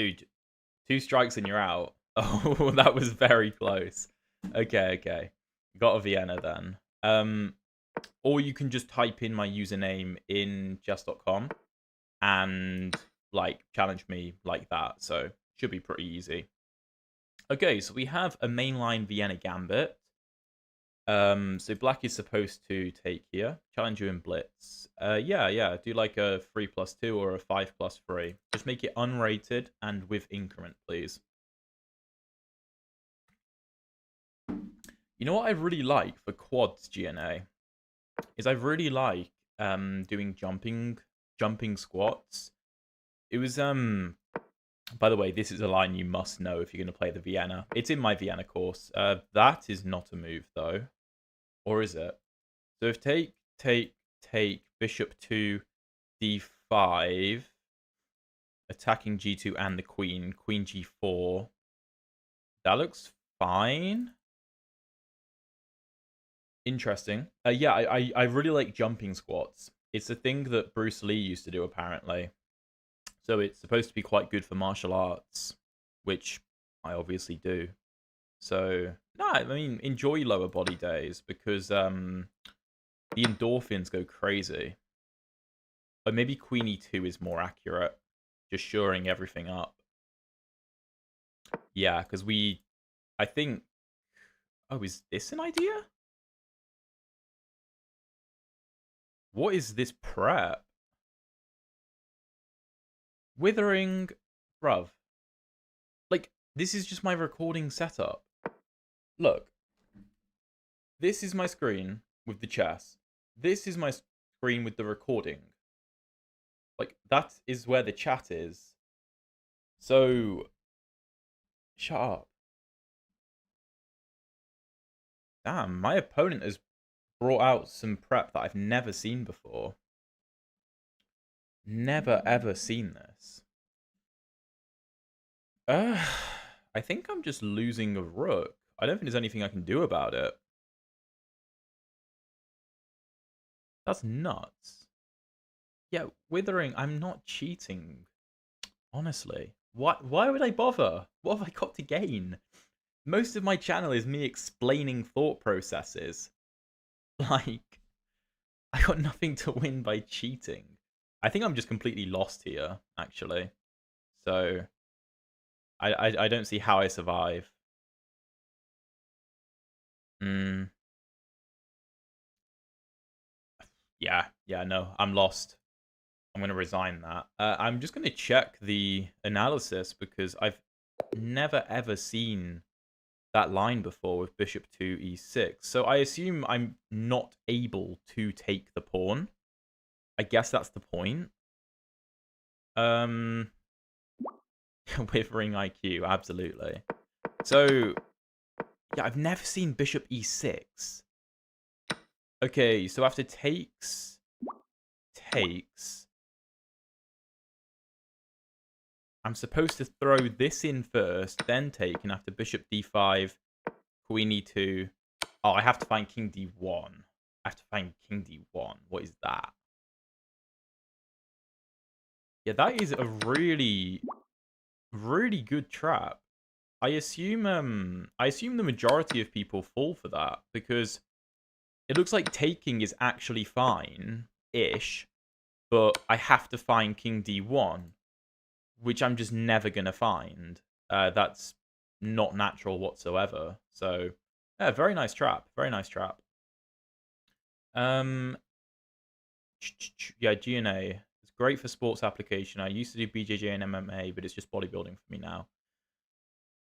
Dude, 2 strikes and you're out. Oh, that was very close. Okay, okay. Got a Vienna then. Or you can just type in my username in chess.com and like challenge me like that. So should be pretty easy. Okay, so we have a mainline Vienna Gambit. So black is supposed to take here. Challenge you in blitz. Yeah. Do like a 3+2 or a 5+3. Just make it unrated and with increment, please. You know what I really like for quads GNA is I really like doing jumping squats. It was by the way, this is a line you must know if you're going to play the Vienna. It's in my Vienna course. That is not a move though. Or is it? So if take bishop to d5, attacking g2 and the queen g4, that looks fine. Interesting. Yeah, I really like jumping squats. It's a thing that Bruce Lee used to do apparently. So it's supposed to be quite good for martial arts, which I obviously do. So no, I mean enjoy lower body days because the endorphins go crazy. But maybe queen e2 is more accurate, just shoring everything up. Yeah, because I think. Oh, is this an idea? What is this prep? Withering, bruv. Like, this is just my recording setup. Look. This is my screen with the chess. This is my screen with the recording. Like, that is where the chat is. So, shut up. Damn, my opponent has brought out some prep that I've never seen before. Never ever seen this. I think I'm just losing a rook. I don't think there's anything I can do about it. That's nuts. Yeah, withering, I'm not cheating. Honestly. Why would I bother? What have I got to gain? Most of my channel is me explaining thought processes. Like, I got nothing to win by cheating. I think I'm just completely lost here, actually. So, I don't see how I survive. Yeah, no, I'm lost. I'm going to resign that. I'm just going to check the analysis because I've never ever seen that line before with bishop to e6. So I assume I'm not able to take the pawn. I guess that's the point. Withering IQ, absolutely. So, yeah, I've never seen bishop e6. Okay, so after takes, I'm supposed to throw this in first, then take, and after bishop d5, queen e2. Oh, I have to find king d1. I have to find king d1. What is that? Yeah, that is a really, really good trap. I assume the majority of people fall for that because it looks like taking is actually fine-ish, but I have to find king d1, which I'm just never gonna find. That's not natural whatsoever. So, yeah, very nice trap. Very nice trap. Yeah, GNA. It's great for sports application. I used to do BJJ and MMA, but it's just bodybuilding for me now.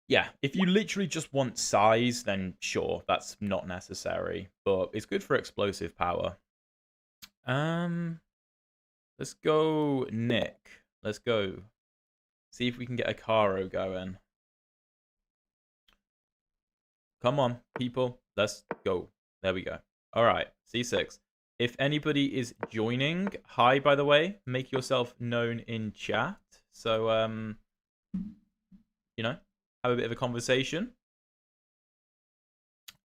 Yeah, if you literally just want size, then sure, that's not necessary. But it's good for explosive power. Let's go Nick. Let's go. See if we can get a Caro going. Come on, people. Let's go. There we go. All right, C6. If anybody is joining, hi, by the way. Make yourself known in chat. So, you know, have a bit of a conversation.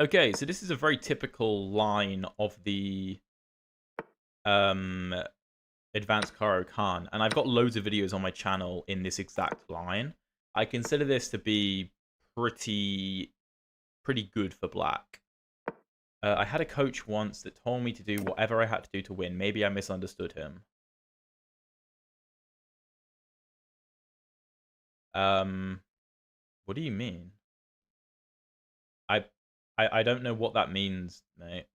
Okay, so this is a very typical line of the advanced Caro-Kann, and I've got loads of videos on my channel in this exact line. I consider this to be pretty good for black. I had a coach once that told me to do whatever I had to do to win. Maybe I misunderstood him. What do you mean? I I don't know what that means, mate.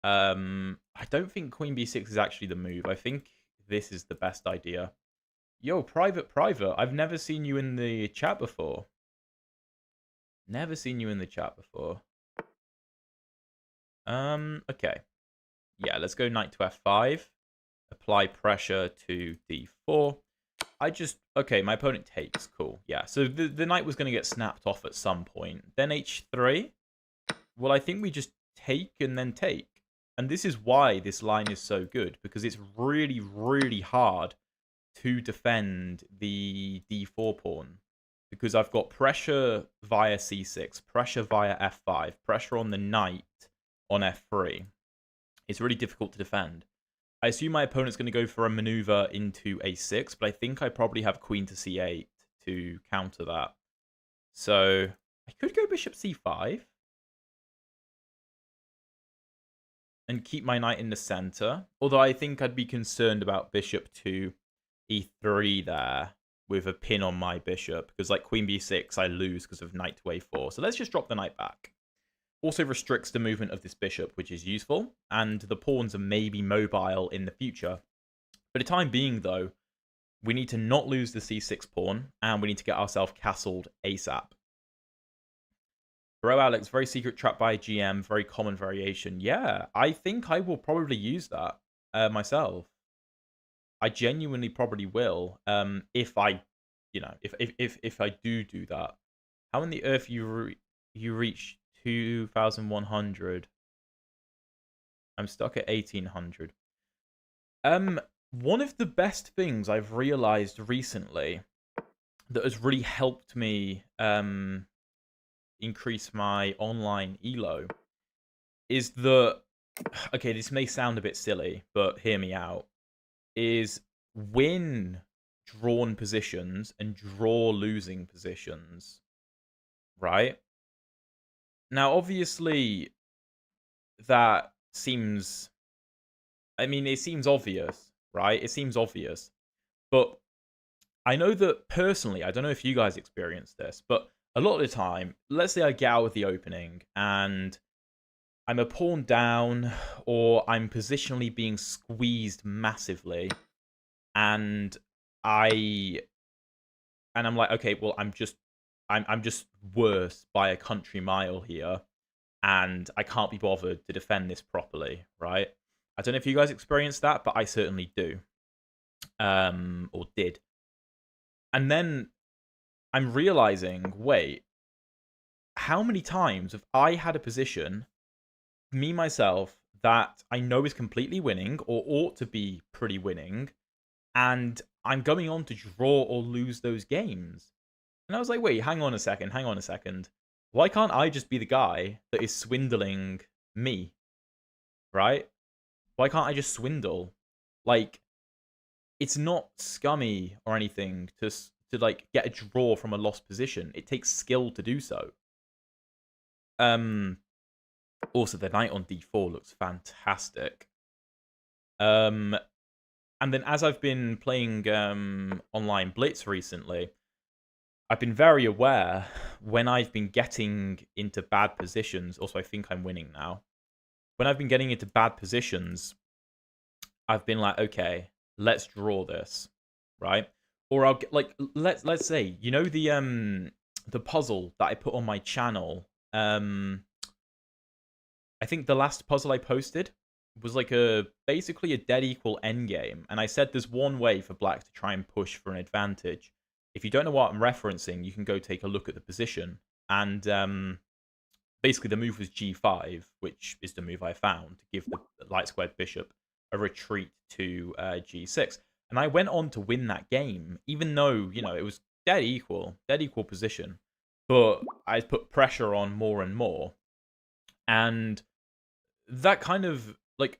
I don't think Queen B6 is actually the move. I think this is the best idea. Yo, private. I've never seen you in the chat before. Never seen you in the chat before. Okay. Yeah, let's go knight to f5. Apply pressure to d4. Okay, my opponent takes. Cool. Yeah, so the knight was going to get snapped off at some point. Then h3. Well, I think we just take and then take. And this is why this line is so good, because it's really, really hard to defend the d4 pawn. Because I've got pressure via c6, pressure via f5, pressure on the knight on f3. It's really difficult to defend. I assume my opponent's going to go for a maneuver into a6, but I think I probably have queen to c8 to counter that. So I could go bishop c5 and keep my knight in the center. Although I think I'd be concerned about bishop to e3 there with a pin on my bishop, because like queen b6 I lose because of knight to a4. So let's just drop the knight back. Also restricts the movement of this bishop, which is useful, and the pawns are maybe mobile in the future. For the time being, though, we need to not lose the c6 pawn, and we need to get ourselves castled ASAP. Bro Alex, very secret trap by GM, very common variation. Yeah, I think I will probably use that myself. I genuinely probably will, if I, if I do that. How in the earth you reach 2,100? I'm stuck at 1,800. One of the best things I've realized recently that has really helped me increase my online elo is that, okay, this may sound a bit silly, but hear me out, is win drawn positions and draw losing positions, right? Now, obviously, that seems... I mean, it seems obvious, right? It seems obvious. But I know that personally, I don't know if you guys experience this, but a lot of the time, let's say I get out of the opening and I'm a pawn down, or I'm positionally being squeezed massively, and I'm like, okay, well, I'm just worse by a country mile here, and I can't be bothered to defend this properly, right? I don't know if you guys experienced that, but I certainly do, or did. And then I'm realizing, wait, how many times have I had a position, me myself, that I know is completely winning or ought to be pretty winning, and I'm going on to draw or lose those games? And I was like, wait, hang on a second. Why can't I just be the guy that is swindling me, right? Why can't I just swindle? Like, it's not scummy or anything to like get a draw from a lost position. It takes skill to do so. Also, the knight on d4 looks fantastic. And then as I've been playing online Blitz recently, I've been very aware when I've been getting into bad positions. Also, I think I'm winning now. When I've been getting into bad positions, I've been like, okay, let's draw this, right? Or I'll get, like, let's say, you know, the puzzle that I put on my channel. I think the last puzzle I posted was like basically a dead equal endgame, and I said there's one way for black to try and push for an advantage. If you don't know what I'm referencing, you can go take a look at the position. And basically the move was g5, which is the move I found to give the light squared bishop a retreat to g6. And I went on to win that game, even though, you know, it was dead equal position. But I put pressure on more and more. And that kind of, like,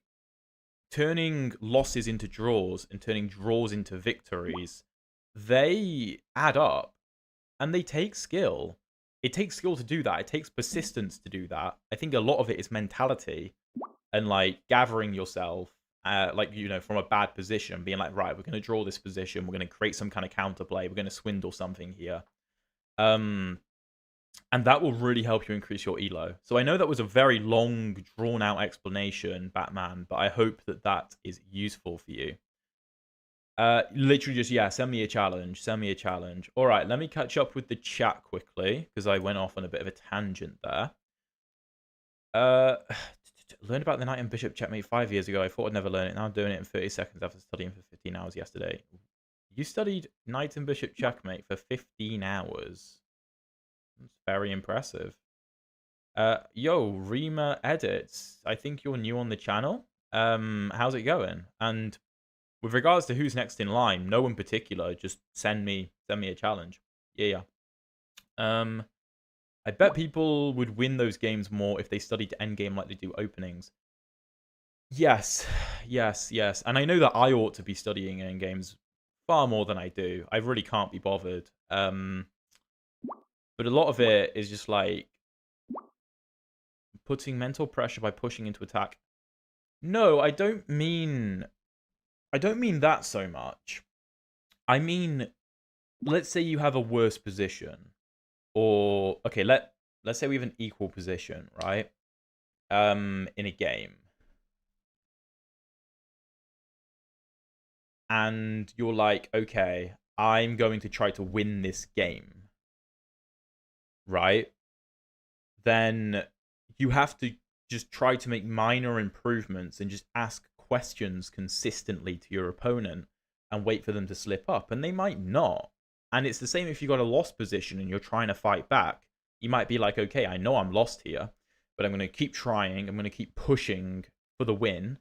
turning losses into draws and turning draws into victories they add up and they take skill. It takes skill to do that. It takes persistence to do that. I think a lot of it is mentality and like gathering yourself, like, you know, from a bad position, being like, right, we're going to draw this position. We're going to create some kind of counterplay. We're going to swindle something here. And that will really help you increase your elo. So I know that was a very long, drawn-out explanation, Batman, but I hope that that is useful for you. Literally just, yeah, send me a challenge. Send me a challenge. All right, let me catch up with the chat quickly, because I went off on a bit of a tangent there. Learned about the knight and bishop checkmate 5 years ago. I thought I'd never learn it. Now I'm doing it in 30 seconds after studying for 15 hours yesterday. You studied knight and bishop checkmate for 15 hours. That's very impressive. Yo, Rima Edits. I think you're new on the channel. How's it going? And with regards to who's next in line, no in particular. Just send me a challenge. Yeah. I bet people would win those games more if they studied endgame like they do openings. Yes. And I know that I ought to be studying endgames far more than I do. I really can't be bothered. But a lot of it is just like putting mental pressure by pushing into attack. No, I don't mean that so much. I mean, let's say you have a worse position, or okay, let's say we have an equal position, right? In a game, and you're like, okay, I'm going to try to win this game, right? Then you have to just try to make minor improvements and just ask questions consistently to your opponent and wait for them to slip up. And they might not. And it's the same if you got a lost position and you're trying to fight back. You might be like, okay, I know I'm lost here, but I'm going to keep trying. I'm going to keep pushing for the win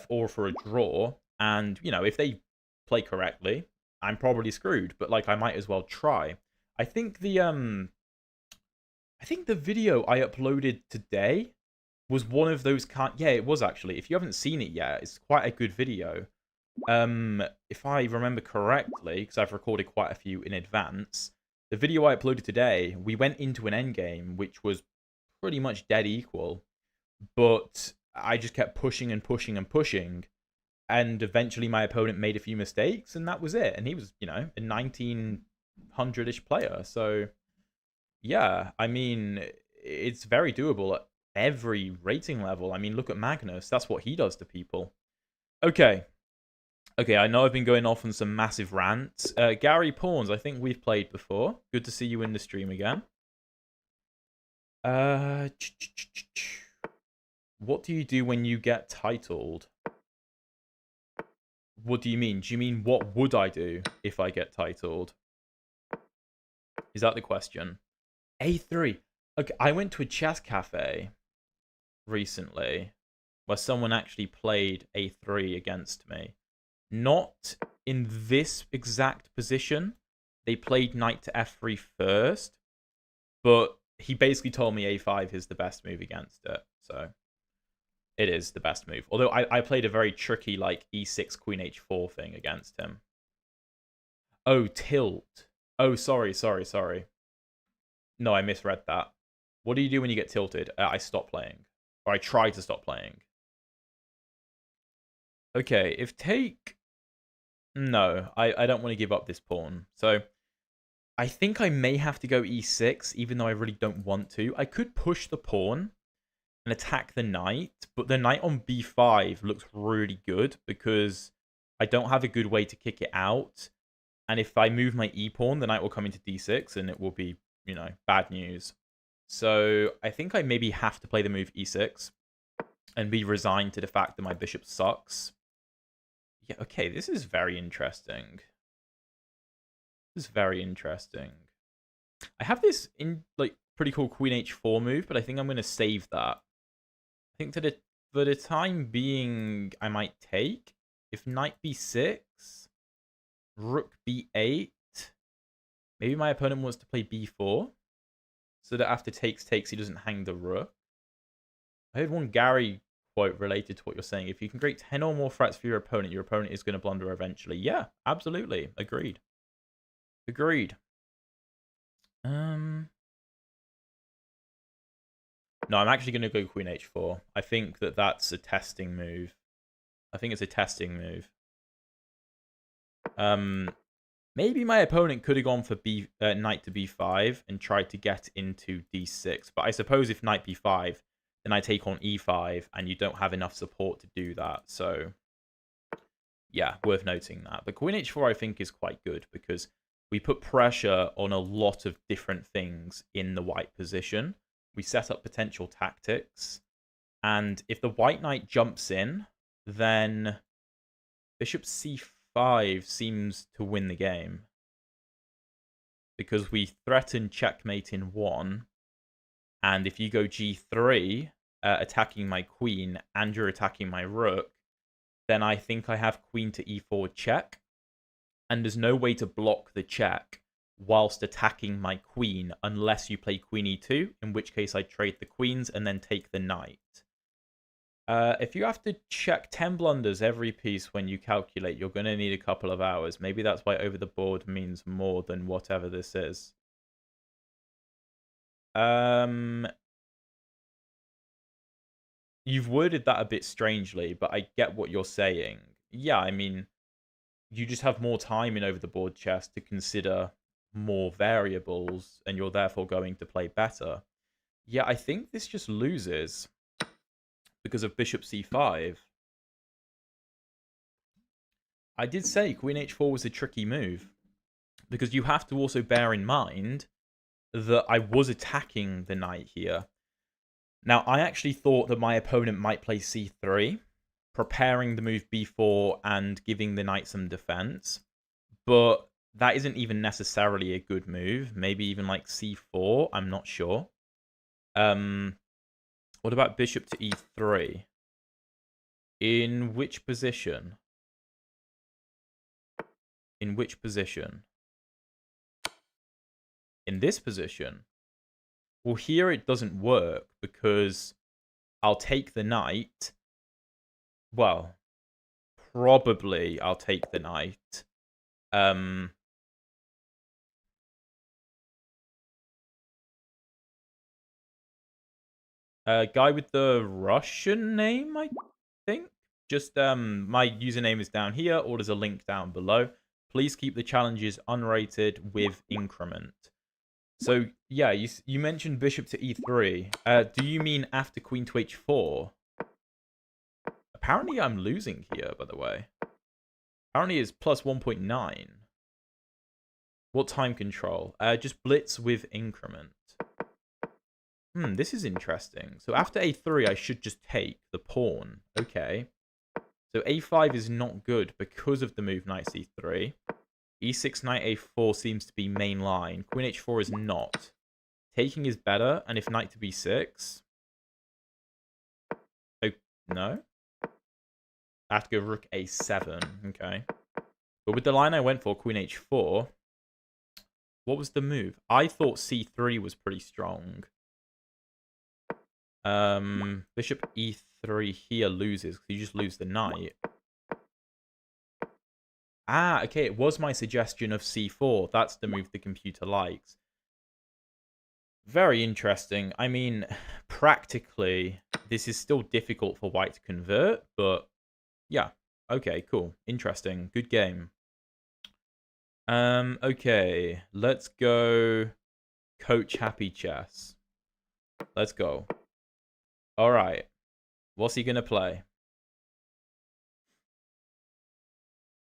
or for a draw. And, you know, if they play correctly, I'm probably screwed. But, like, I might as well try. I think the video I uploaded today was one of those yeah, it was actually. If you haven't seen it yet, it's quite a good video. If I remember correctly, because I've recorded quite a few in advance, the video I uploaded today, we went into an endgame which was pretty much dead equal, but I just kept pushing and pushing and pushing, and eventually my opponent made a few mistakes, and that was it. And he was, you know, a 1900-ish player, so yeah, I mean, it's very doable at every rating level. I mean, look at Magnus. That's what he does to people. Okay, I know I've been going off on some massive rants. Gary Pawns, I think we've played before. Good to see you in the stream again. What do you do when you get titled? What do you mean? Do you mean what would I do if I get titled? Is that the question? A3. Okay, I went to a chess cafe recently where someone actually played A3 against me. Not in this exact position. They played knight to F3 first, but he basically told me A5 is the best move against it. So it is the best move. Although I played a very tricky like E6 Queen H4 thing against him. Oh, tilt. Oh, sorry. No, I misread that. What do you do when you get tilted? I stop playing. Or I try to stop playing. Okay, if take... No, I don't want to give up this pawn. So, I think I may have to go e6, even though I really don't want to. I could push the pawn and attack the knight, but the knight on b5 looks really good because I don't have a good way to kick it out. And if I move my e-pawn, the knight will come into d6, and it will be, you know, bad news. So I think I maybe have to play the move e6 and be resigned to the fact that my bishop sucks. Yeah, okay, this is very interesting. This is very interesting. I have this in like pretty cool Queen H4 move, but I think I'm going to save that. I think for the time being, I might take. If knight b6, rook b8. Maybe my opponent wants to play b4, so that after takes, he doesn't hang the rook. I heard one Gary quote related to what you're saying. If you can create 10 or more threats for your opponent is going to blunder eventually. Yeah, absolutely. Agreed. Agreed. No, I'm actually going to go queen h4. I think that that's a testing move. I think it's a testing move. Maybe my opponent could have gone for knight to b5 and tried to get into d6. But I suppose if knight b5, then I take on e5, and you don't have enough support to do that. So, yeah, worth noting that. But queen h4, I think, is quite good because we put pressure on a lot of different things in the white position. We set up potential tactics. And if the white knight jumps in, then bishop c5 seems to win the game. Because we threaten checkmate in 1. And if you go g3, attacking my queen, and you're attacking my rook, then I think I have queen to e4 check. And there's no way to block the check whilst attacking my queen unless you play queen e2, in which case I trade the queens and then take the knight. If you have to check 10 blunders every piece when you calculate, you're going to need a couple of hours. Maybe that's why over the board means more than whatever this is. You've worded that a bit strangely, but I get what you're saying. Yeah, I mean, you just have more time in over the board chess to consider more variables, and you're therefore going to play better. Yeah, I think this just loses because of bishop c5. I did say queen h4 was a tricky move because you have to also bear in mind that I was attacking the knight here. Now, I actually thought that my opponent might play c3, preparing the move b4 and giving the knight some defense, but that isn't even necessarily a good move. Maybe even like c4, I'm not sure. What about bishop to e3? In which position? In which position? In this position? Well, here it doesn't work because I'll take the knight. Well, probably I'll take the knight. Guy with the Russian name, I think. Just my username is down here, or there's a link down below. Please keep the challenges unrated with increment. So yeah, you mentioned bishop to e3. Do you mean after queen to h4? Apparently I'm losing here, by the way. Apparently it's plus 1.9. What time control? Just blitz with increment. This is interesting. So after a3, I should just take the pawn. Okay. So a5 is not good because of the move knight c3. e6, knight a4 seems to be main line. Queen h4 is not. Taking is better, and if knight to b6... Oh, no? I have to go rook a7. Okay. But with the line I went for, queen h4, what was the move? I thought c3 was pretty strong. Bishop e3 here loses because you just lose the knight. Ah, okay, it was my suggestion of c4. That's the move the computer likes. Very interesting. I mean, practically, this is still difficult for white to convert, but yeah. Okay, cool. Interesting. Good game. Okay, let's go Coach Happy Chess. Let's go. All right. What's he going to play?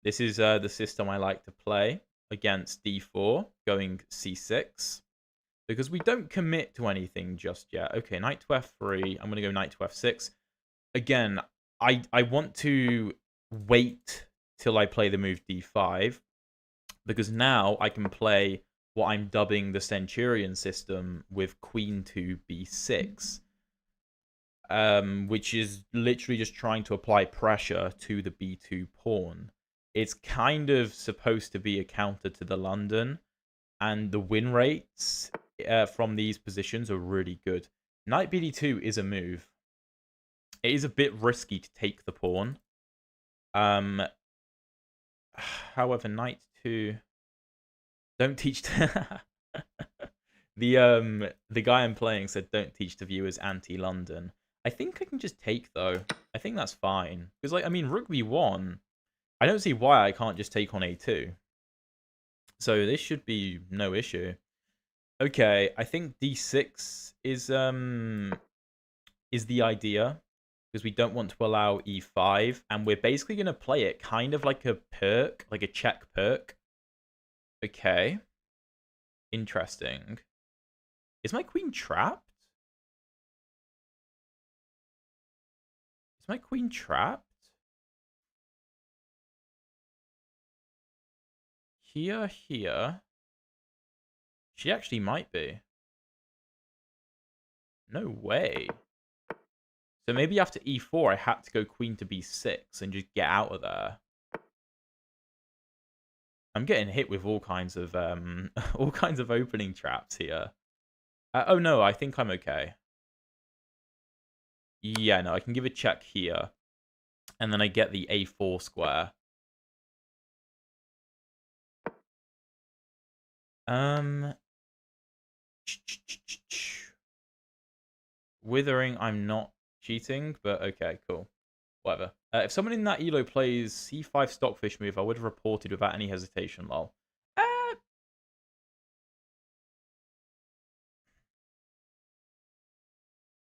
This is the system I like to play against d4, going c6. Because we don't commit to anything just yet. Okay, knight to f3. I'm going to go knight to f6. Again, I want to wait till I play the move d5. Because now I can play what I'm dubbing the Centurion system with queen to b6. Which is literally just trying to apply pressure to the b2 pawn. It's kind of supposed to be a counter to the London, and the win rates from these positions are really good. Knight bd2 is a move. It is a bit risky to take the pawn. However, knight to... Don't teach. The guy I'm playing said don't teach the viewers anti-London. I think I can just take though. I think that's fine because like I mean rook b1. I don't see why I can't just take on a2. So this should be no issue. Okay, I think d6 is the idea because we don't want to allow e5 and we're basically going to play it kind of like a perk, like a check perk. Okay. Interesting. Is my queen trapped? Is my queen trapped? Here. She actually might be. No way. So maybe after e4, I had to go queen to b6 and just get out of there. I'm getting hit with all kinds of all kinds of opening traps here. Oh no, I think I'm okay. Yeah, no, I can give a check here, and then I get the a4 square. Withering, I'm not cheating, but okay, cool. Whatever. If someone in that elo plays c5 stockfish move, I would have reported without any hesitation, lol.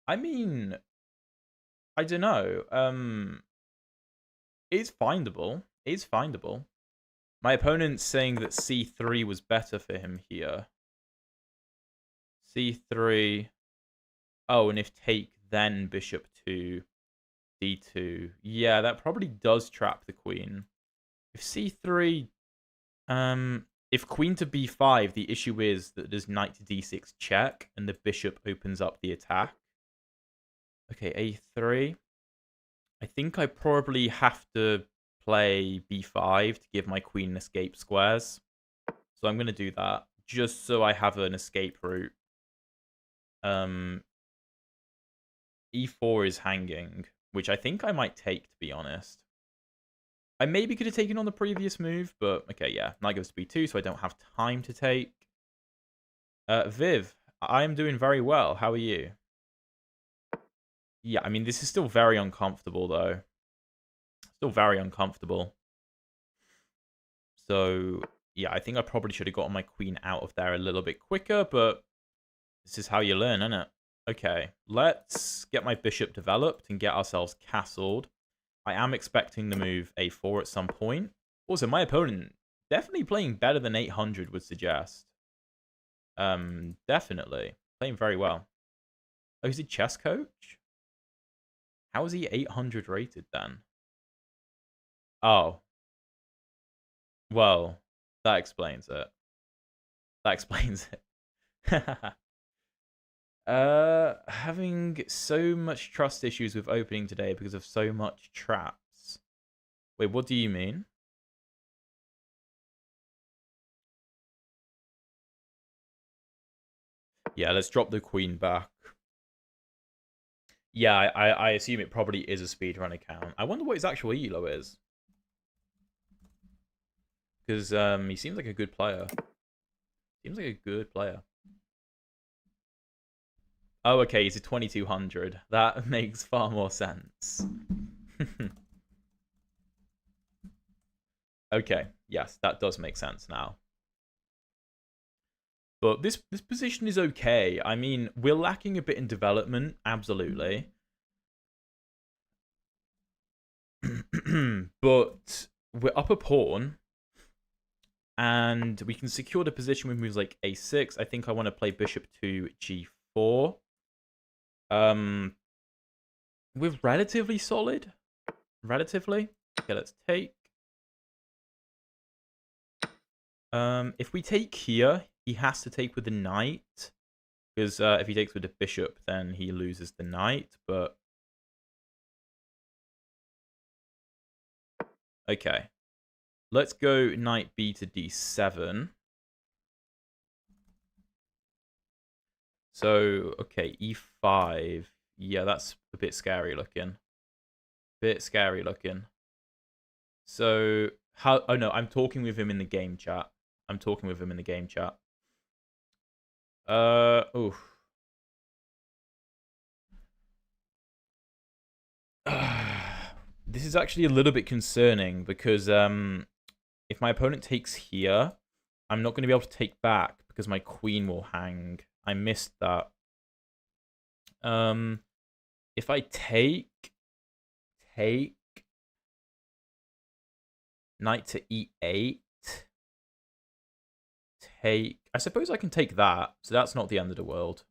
I mean, I don't know. It's findable. It's findable. My opponent's saying that c3 was better for him here. c3. Oh, and if take, then bishop to d2. Yeah, that probably does trap the queen. If c3, if queen to b5, the issue is that there's knight to d6 check, and the bishop opens up the attack. Okay, a3. I think I probably have to play b5 to give my queen escape squares. So I'm going to do that, just so I have an escape route. E4 is hanging, which I think I might take, to be honest. I maybe could have taken on the previous move, but okay, yeah. Knight goes to b2, so I don't have time to take. Viv, I am doing very well. How are you? Yeah, I mean, this is still very uncomfortable, though. Still very uncomfortable. So, yeah, I think I probably should have gotten my queen out of there a little bit quicker, but this is how you learn, isn't it? Okay, let's get my bishop developed and get ourselves castled. I am expecting the move a4 at some point. Also, my opponent definitely playing better than 800 would suggest. Definitely. Playing very well. Oh, he's a chess coach? How is he 800 rated then? Oh. Well, that explains it. That explains it. Having so much trust issues with opening today because of so much traps. Wait, what do you mean? Yeah, let's drop the queen back. Yeah, I assume it probably is a speedrun account. I wonder what his actual elo is. Because he seems like a good player. Seems like a good player. Oh, okay, he's a 2200. That makes far more sense. Okay, yes, that does make sense now. But this position is okay. I mean, we're lacking a bit in development, absolutely. But we're up a pawn. And we can secure the position with moves like a6. I think I want to play bishop to g4. We're relatively solid. Relatively. Okay, let's take. If we take here, he has to take with the knight. Because if he takes with the bishop, then he loses the knight. But okay. Let's go knight b to d7. So, okay, e5. Yeah, that's a bit scary looking. Bit scary looking. So, how... Oh, no, I'm talking with him in the game chat. I'm talking with him in the game chat. Oof. This is actually a little bit concerning because if my opponent takes here, I'm not going to be able to take back because my queen will hang. I missed that. If I take knight to e8, take. I suppose I can take that, so that's not the end of the world.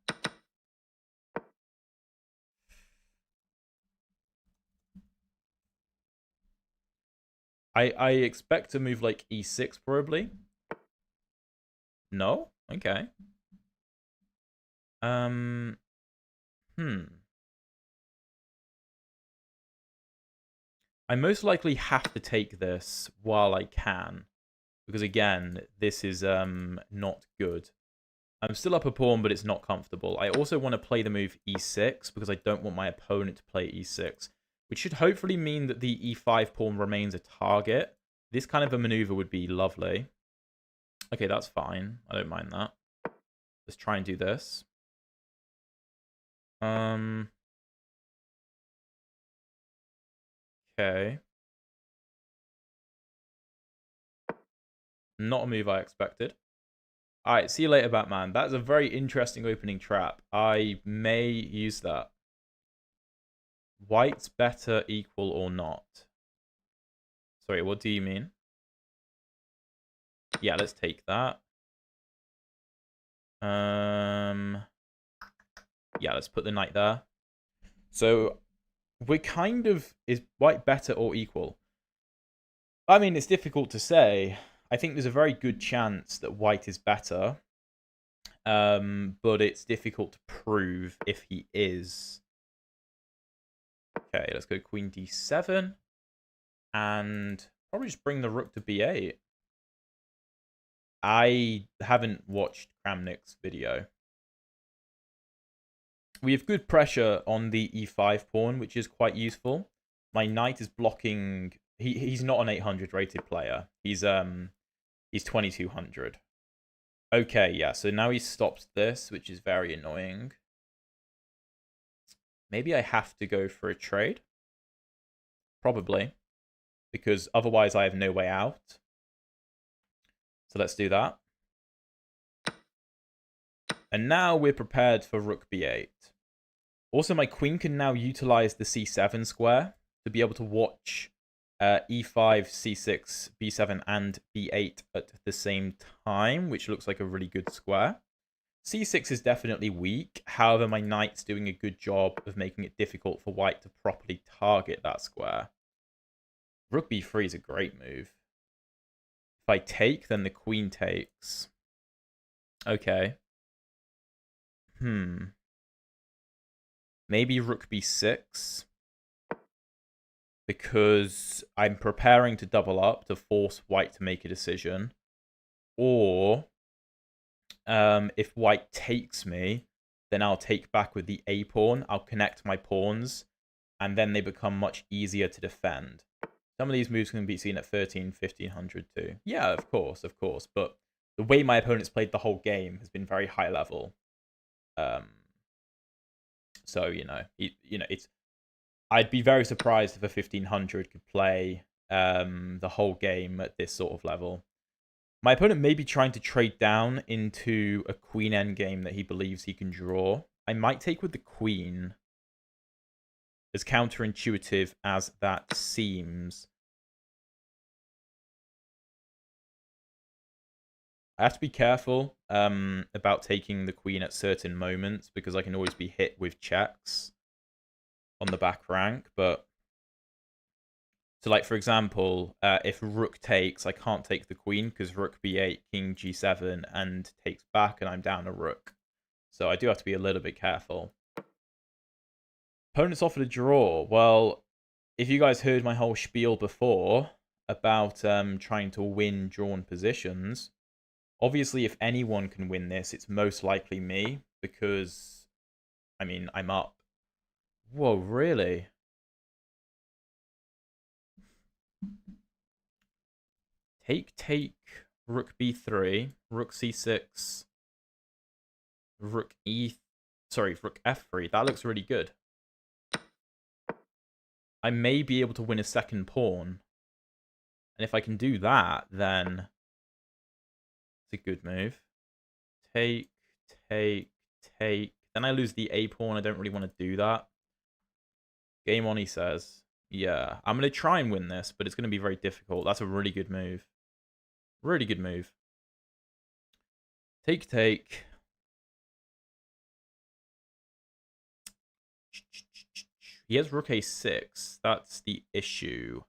I expect to move like e6 probably. No? Okay. I most likely have to take this while I can. Because again, this is not good. I'm still up a pawn, but it's not comfortable. I also want to play the move e6 because I don't want my opponent to play e6, which should hopefully mean that the e5 pawn remains a target. This kind of a maneuver would be lovely. Okay, that's fine. I don't mind that. Let's try and do this. Okay. Not a move I expected. Alright, see you later, Batman. That's a very interesting opening trap. I may use that. White's better, equal, or not? Sorry, what do you mean? Yeah, let's take that. Yeah, let's put the knight there. So we're kind of... Is white better or equal? I mean, it's difficult to say. I think there's a very good chance that white is better. But it's difficult to prove if he is. Okay, let's go queen d7. And probably just bring the rook to b8. I haven't watched Kramnik's video. We have good pressure on the e5 pawn, which is quite useful. My knight is blocking... He's not an 800 rated player. He's 2200. Okay, yeah, so now he stops this, which is very annoying. Maybe I have to go for a trade. Probably. Because otherwise I have no way out. So let's do that. And now we're prepared for rook b8. Also, my queen can now utilize the c7 square to be able to watch e5, c6, b7, and b8 at the same time, which looks like a really good square. c6 is definitely weak. However, my knight's doing a good job of making it difficult for white to properly target that square. Rook b3 is a great move. If I take, then the queen takes. Okay. Maybe rook b6. Because I'm preparing to double up to force white to make a decision. Or if white takes me, then I'll take back with the a pawn. I'll connect my pawns, and then they become much easier to defend. Some of these moves can be seen at 13, 1500 too. Yeah, of course. But the way my opponent's played the whole game has been very high level. So, it's... I'd be very surprised if a 1500 could play the whole game at this sort of level. My opponent may be trying to trade down into a queen endgame that he believes he can draw. I might take with the queen. As counterintuitive as that seems. I have to be careful about taking the queen at certain moments because I can always be hit with checks on the back rank. But so, like, for example, if rook takes, I can't take the queen because rook b8, king g7, and takes back, and I'm down a rook. So I do have to be a little bit careful. Opponents offered a draw. Well, if you guys heard my whole spiel before about trying to win drawn positions, obviously if anyone can win this, it's most likely me because, I mean, I'm up. Whoa, really? Take. rook b3, rook c6, rook rook f3. That looks really good. I may be able to win a second pawn. And if I can do that, then it's a good move. Take, take, take. Then I lose the a pawn. I don't really want to do that. Game on, he says. Yeah, I'm going to try and win this, but it's going to be very difficult. That's a really good move. Really good move. Take, take. He has rook a6. That's the issue.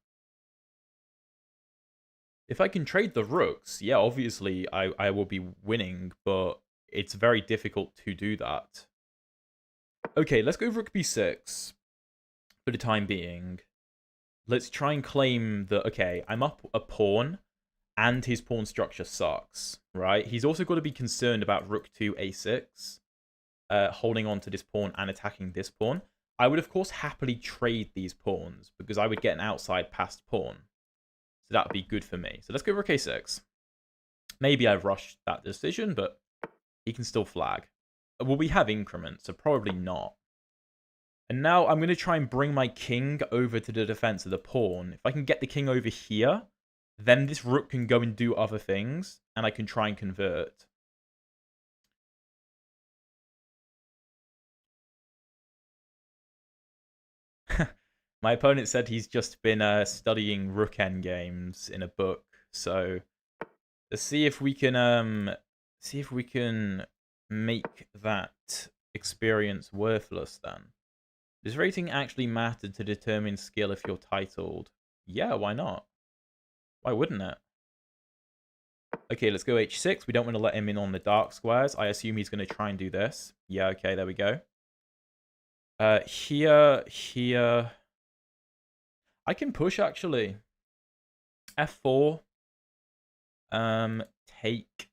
If I can trade the rooks, yeah, obviously I will be winning, but it's very difficult to do that. Okay, let's go rook b6 for the time being. Let's try and claim that, okay, I'm up a pawn, and his pawn structure sucks, right? He's also got to be concerned about rook to a6, holding on to this pawn and attacking this pawn. I would, of course, happily trade these pawns, because I would get an outside passed pawn. So that would be good for me. So let's go rook a6. Maybe I've rushed that decision, but he can still flag. Will we have increments? So probably not. And now I'm going to try and bring my king over to the defense of the pawn. If I can get the king over here, then this rook can go and do other things, and I can try and convert. My opponent said he's just been studying rook endgames in a book, so let's see if we can make that experience worthless then. Does rating actually matter to determine skill if you're titled? Yeah, why not? Why wouldn't it? Okay, let's go h6. We don't want to let him in on the dark squares. I assume he's going to try and do this. Yeah, okay, there we go. Here. I can push, actually. f4. Take.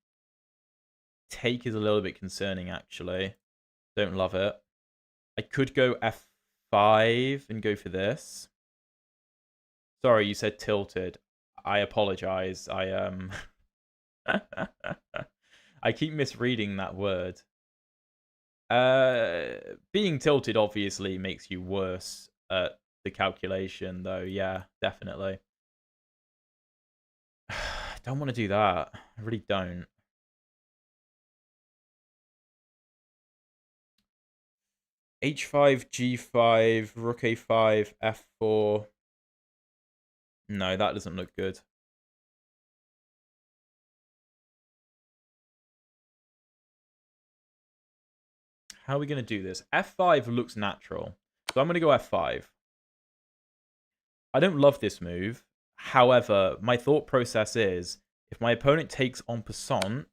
Take is a little bit concerning, actually. Don't love it. I could go f5 and go for this. Sorry, you said tilted. I apologize. I keep misreading that word. Being tilted obviously makes you worse at the calculation, though. Yeah, definitely. Don't want to do that. I really don't. h5, g5, rook a5, f4. No, that doesn't look good. How are we going to do this? f5 looks natural. So I'm going to go f5. I don't love this move. However, my thought process is, if my opponent takes en passant,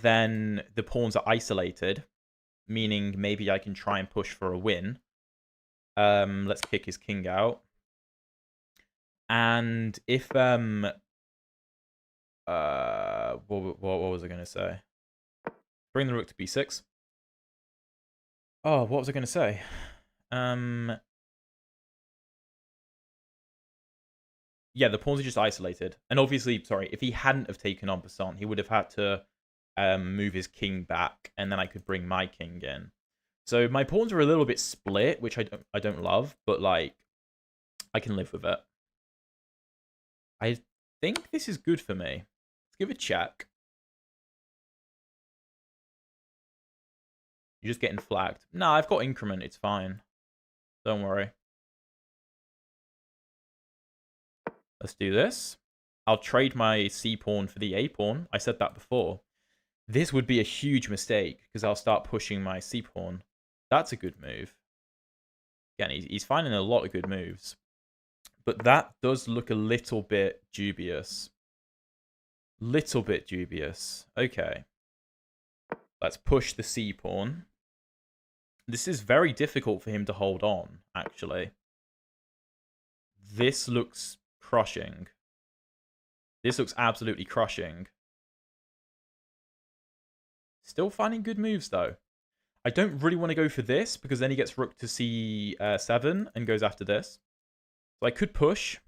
then the pawns are isolated, meaning maybe I can try and push for a win. Let's kick his king out. And if what was I going to say? Bring the rook to b6. Oh, what was I going to say? Yeah, the pawns are just isolated. And obviously, sorry, if he hadn't have taken en passant, he would have had to move his king back, and then I could bring my king in. So my pawns are a little bit split, which I don't love, but like I can live with it. I think this is good for me. Let's give a check. You're just getting flagged. No, I've got increment. It's fine. Don't worry. Let's do this. I'll trade my c pawn for the a pawn. I said that before. This would be a huge mistake because I'll start pushing my c pawn. That's a good move. Again, he's finding a lot of good moves. But that does look a little bit dubious. Little bit dubious. Okay. Let's push the c pawn. This is very difficult for him to hold on, actually. This looks crushing. This looks absolutely crushing. Still finding good moves, though. I don't really want to go for this, because then he gets rook to c7 and goes after this. So I could push.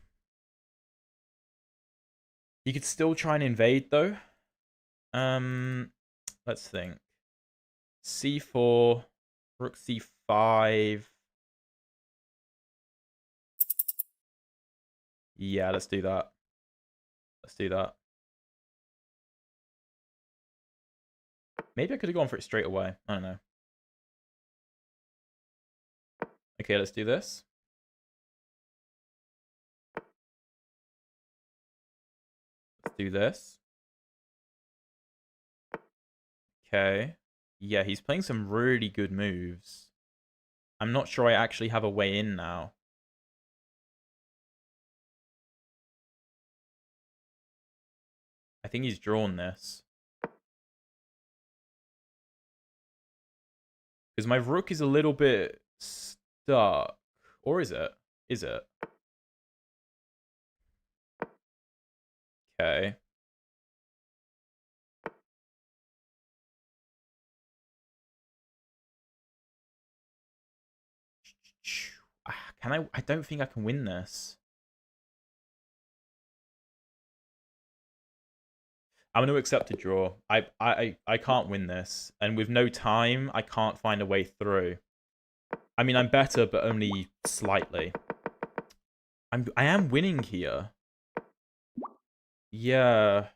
You could still try and invade though. Let's think. C4, rook C5. Yeah, let's do that. Let's do that. Maybe I could have gone for it straight away. I don't know. Okay, let's do this. Let's do this. Okay. Yeah, he's playing some really good moves. I'm not sure I actually have a way in now. I think he's drawn this. Because my rook is a little bit stuck. Or is it? Is it? Okay. Can I? I don't think I can win this. I'm going to accept a draw. I can't win this. And with no time, I can't find a way through. I mean, I'm better, but only slightly. I am winning here. Yeah.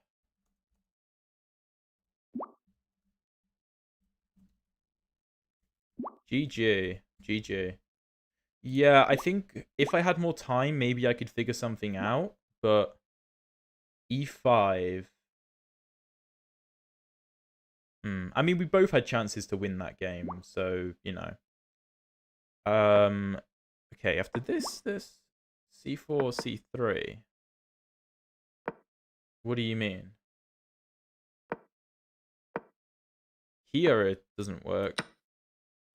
GG. GG. Yeah, I think if I had more time, maybe I could figure something out. But E5. I mean, we both had chances to win that game, so, you know. Okay, after this C4, C3. What do you mean? Here it doesn't work.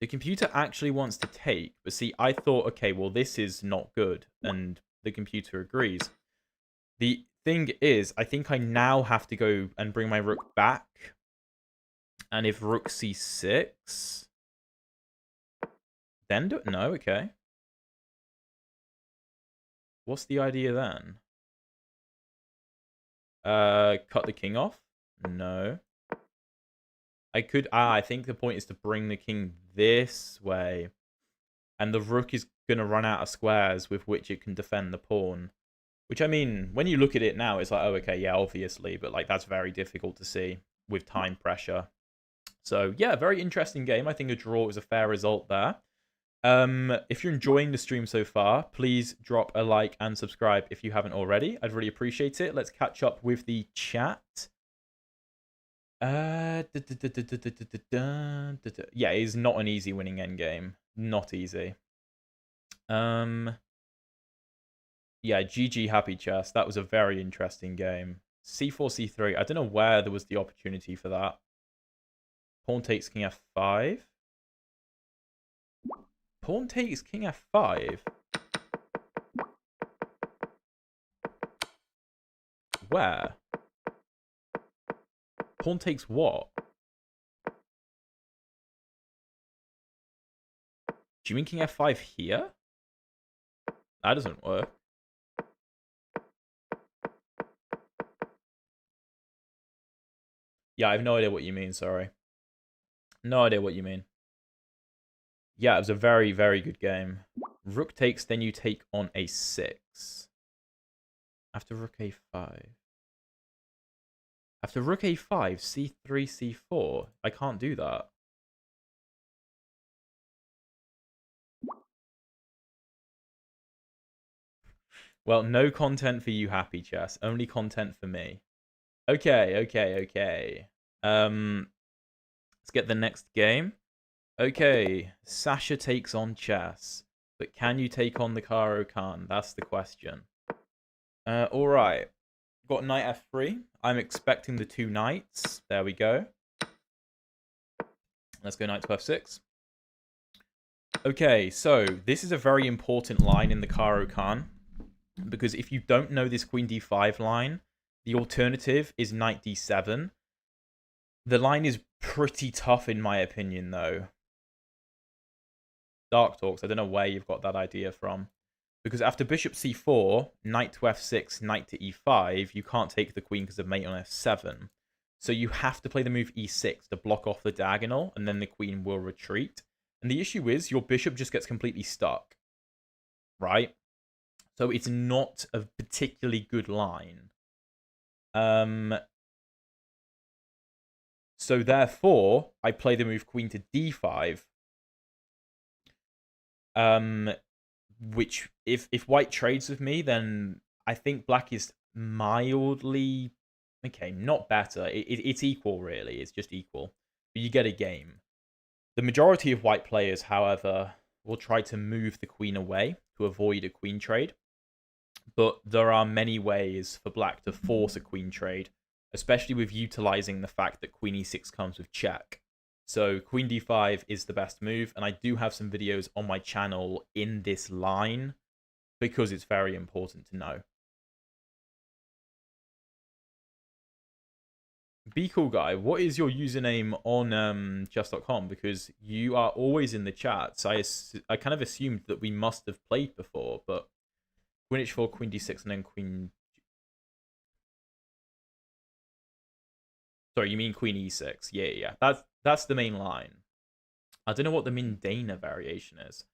The computer actually wants to take, but see, I thought, okay, well, this is not good, and the computer agrees. The thing is, I think I now have to go and bring my rook back. And if rook c6, then do it. No, okay. What's the idea then? Cut the king off? No. I could. I think the point is to bring the king this way, and the rook is gonna run out of squares with which it can defend the pawn. Which, I mean, when you look at it now, it's like, oh, okay, yeah, obviously, but like that's very difficult to see with time pressure. So yeah, very interesting game. I think a draw is a fair result there. If you're enjoying the stream so far, please drop a like and subscribe if you haven't already. I'd really appreciate it. Let's catch up with the chat. Yeah, it's not an easy winning endgame. Not easy. Yeah, GG Happy Chess. That was a very interesting game. C4, C3. I don't know where there was the opportunity for that. Pawn takes king f5. Pawn takes king f5. Where? Pawn takes what? Do you mean king f5 here? That doesn't work. Yeah, I have no idea what you mean, sorry. No idea what you mean. Yeah, it was a very, very good game. Rook takes, then you take on a6. After rook a5. After rook a5, c3, c4. I can't do that. Well, no content for you, Happy Chess. Only content for me. Okay. Let's get the next game. Okay, Sasha takes on chess. But can you take on the Caro-Kann? That's the question. Alright. Got knight f3. I'm expecting the two knights. There we go. Let's go knight to f6. Okay, so this is a very important line in the Caro-Kann. Because if you don't know this queen d5 line, the alternative is knight d7. The line is pretty tough in my opinion, though. Dark Talks, I don't know where you've got that idea from. Because after bishop c4, knight to f6, knight to e5, you can't take the queen because of mate on f7. So you have to play the move e6 to block off the diagonal, and then the queen will retreat. And the issue is your bishop just gets completely stuck, right? So it's not a particularly good line. So therefore, I play the move queen to d5. Which, if white trades with me, then I think black is mildly... Okay, not better. It's equal, really. It's just equal. But you get a game. The majority of white players, however, will try to move the queen away to avoid a queen trade. But there are many ways for black to force a queen trade, especially with utilizing the fact that queen e6 comes with check. So queen d5 is the best move, and I do have some videos on my channel in this line because it's very important to know. Be cool guy, what is your username on chess.com? Because you are always in the chat, so I kind of assumed that we must have played before, but queen h4, queen d6, and then queen... Sorry, you mean queen e6. Yeah. That's the main line. I don't know what the Mindana variation is.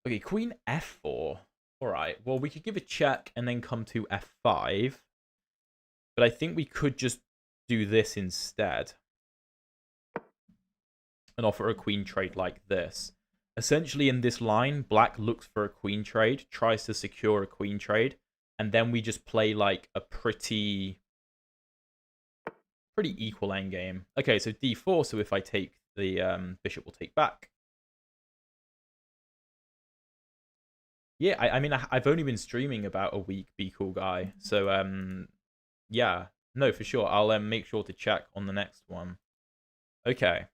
Okay, queen f4. Alright, well, we could give a check and then come to f5. But I think we could just do this instead. And offer a queen trade like this. Essentially, in this line, black looks for a queen trade, tries to secure a queen trade, and then we just play like a pretty equal endgame. Okay, so d4, so if I take the bishop will take back. Yeah, I mean, I've only been streaming about a week, be cool guy. So, yeah, no, for sure. I'll make sure to check on the next one. Okay.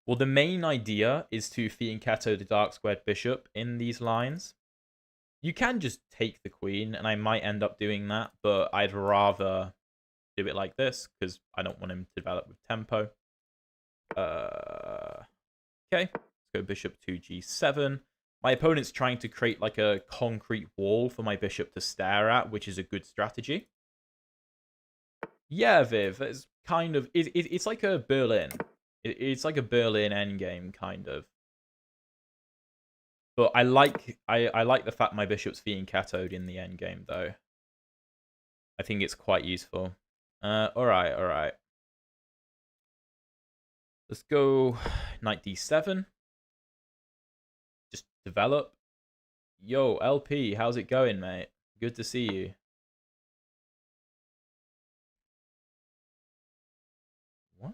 Well, the main idea is to fianchetto the dark squared bishop in these lines. You can just take the queen, and I might end up doing that, but I'd rather do it like this because I don't want him to develop with tempo. Okay, let's go bishop to g7. My opponent's trying to create like a concrete wall for my bishop to stare at, which is a good strategy. Yeah, Viv, it's kind of... It's like a Berlin. It's like a Berlin endgame, kind of. But I like the fact my bishop's fianchettoed in the endgame, though. I think it's quite useful. Alright. Let's go knight d7. Just develop. Yo, LP, how's it going, mate? Good to see you. What?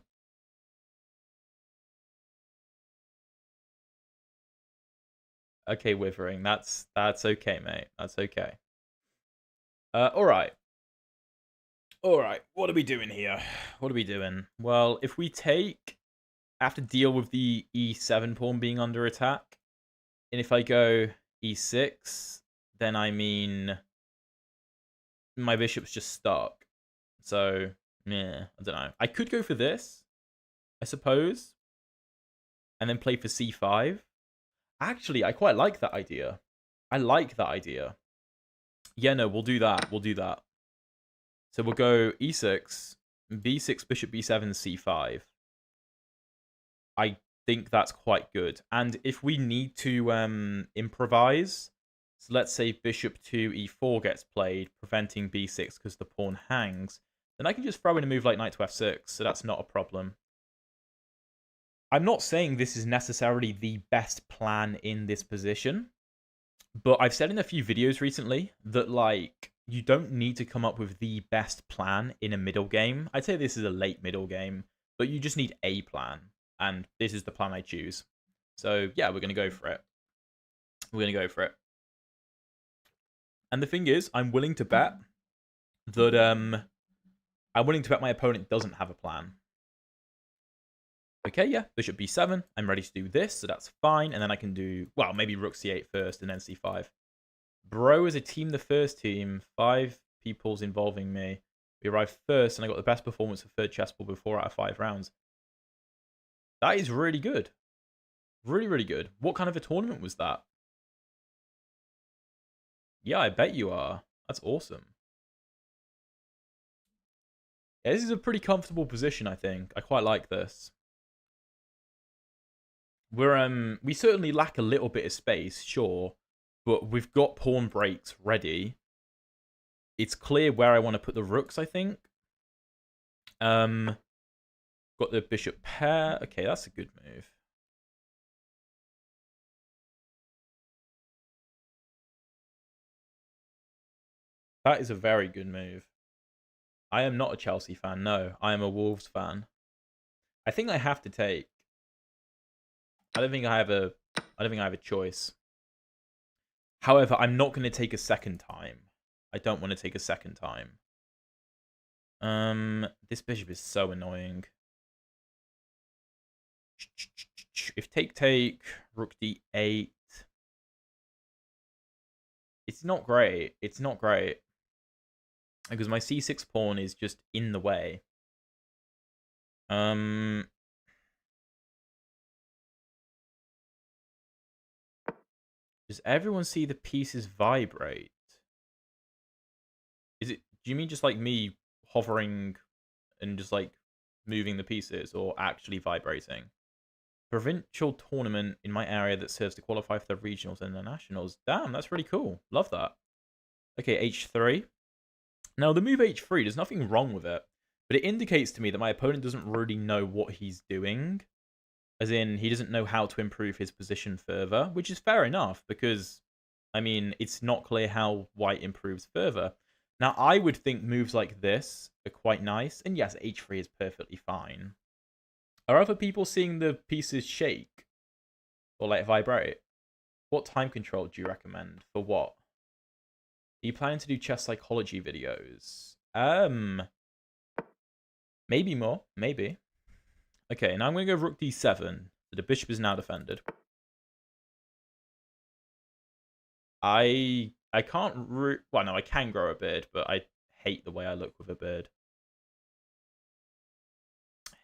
Okay, Withering. That's okay, mate. That's okay. Alright. Alright, what are we doing here? What are we doing? Well, if we take... I have to deal with the e7 pawn being under attack. And if I go e6, then I mean... my bishop's just stuck. So, yeah, I don't know. I could go for this, I suppose. And then play for c5. Actually, I quite like that idea. I like that idea. Yeah, no, we'll do that. We'll do that. So we'll go e6, b6, bishop b7, c5. I think that's quite good. And if we need to improvise, so let's say bishop to e4 gets played, preventing b6 because the pawn hangs, then I can just throw in a move like knight to f6, so that's not a problem. I'm not saying this is necessarily the best plan in this position, but I've said in a few videos recently that, like, you don't need to come up with the best plan in a middle game. I'd say this is a late middle game, but you just need a plan, and this is the plan I choose. So, yeah, we're going to go for it. We're going to go for it. And the thing is, I'm willing to bet that, I'm willing to bet my opponent doesn't have a plan. Okay, yeah, bishop b7. I'm ready to do this, so that's fine. And then I can do, well, maybe rook c8 first and then c5. Bro is a team, the first team. 5 people's involving me. We arrived first, and I got the best performance of third chessboard with 4 out of 5 rounds. That is really good. Really, really good. What kind of a tournament was that? Yeah, I bet you are. That's awesome. Yeah, this is a pretty comfortable position, I think. I quite like this. We certainly lack a little bit of space, sure, but we've got pawn breaks ready. It's clear where I want to put the rooks, I think. Got the bishop pair. Okay, that's a good move. That is a very good move. I am not a Chelsea fan, no. I am a Wolves fan. I think I have to take. I don't think I have a choice. However, I'm not going to take a second time. I don't want to take a second time. This bishop is so annoying. If take, rook d8. It's not great. It's not great. Because my c6 pawn is just in the way. Does everyone see the pieces vibrate? Do you mean just like me hovering and just like moving the pieces, or actually vibrating? Provincial tournament in my area that serves to qualify for the regionals and the nationals. Damn, that's really cool. Love that. Okay, h3. Now, the move h3, there's nothing wrong with it, but it indicates to me that my opponent doesn't really know what he's doing. As in, he doesn't know how to improve his position further, which is fair enough, because, I mean, it's not clear how white improves further. Now, I would think moves like this are quite nice, and yes, h3 is perfectly fine. Are other people seeing the pieces shake? Or, like, vibrate? What time control do you recommend? For what? Are you planning to do chess psychology videos? Maybe more. Maybe. Okay, now I'm going to go rook d7. So the bishop is now defended. I can't... Well, no, I can grow a beard, but I hate the way I look with a beard.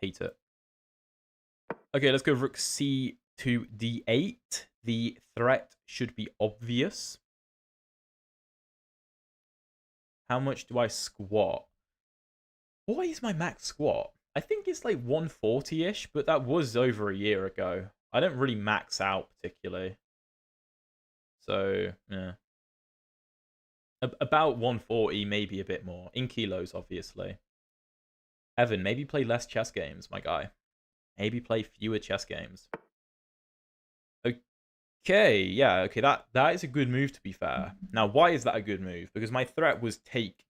Hate it. Okay, let's go rook c to d8. The threat should be obvious. How much do I squat? What is my max squat? I think it's like 140-ish, but that was over a year ago. I don't really max out particularly. So, yeah. About 140, maybe a bit more. In kilos, obviously. Evan, maybe play less chess games, my guy. Maybe play fewer chess games. Okay, yeah, okay, that is a good move, to be fair. Now, why is that a good move? Because my threat was take,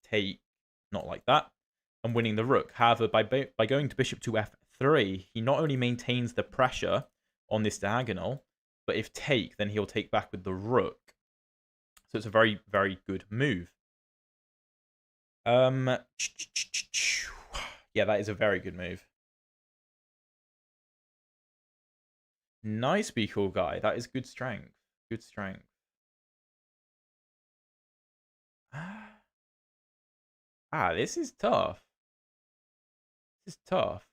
not like that, and winning the rook. However, by going to bishop to f3, he not only maintains the pressure on this diagonal, but if take, then he'll take back with the rook. So it's a very, very good move. Yeah, that is a very good move. Nice, be cool guy. That is good strength. Good strength. This is tough. This is tough.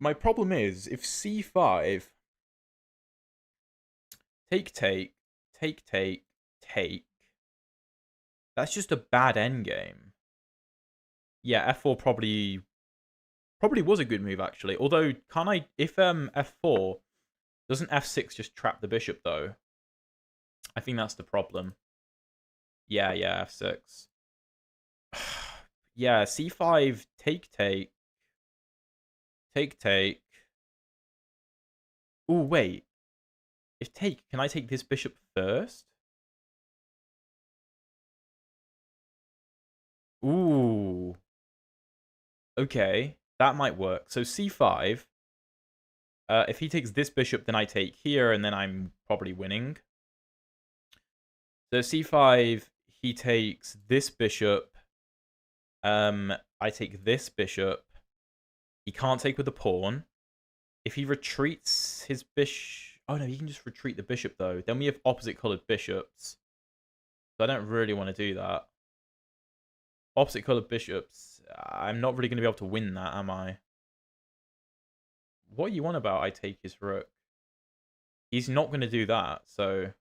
My problem is, if c5, take, that's just a bad endgame. Yeah, f4 probably was a good move, actually. Although, can't I... If f4... Doesn't f6 just trap the bishop, though? I think that's the problem. Yeah, f6. Yeah, c5, take. Oh, wait. If take, can I take this bishop first? Ooh. Okay, that might work. So c5. If he takes this bishop, then I take here, and then I'm probably winning. So c5, he takes this bishop. I take this bishop. He can't take with the pawn. If he retreats his bishop... Oh, no, he can just retreat the bishop, though. Then we have opposite-colored bishops. So I don't really want to do that. Opposite-colored bishops. I'm not really going to be able to win that, am I? What are you on about? I take his rook. He's not going to do that, so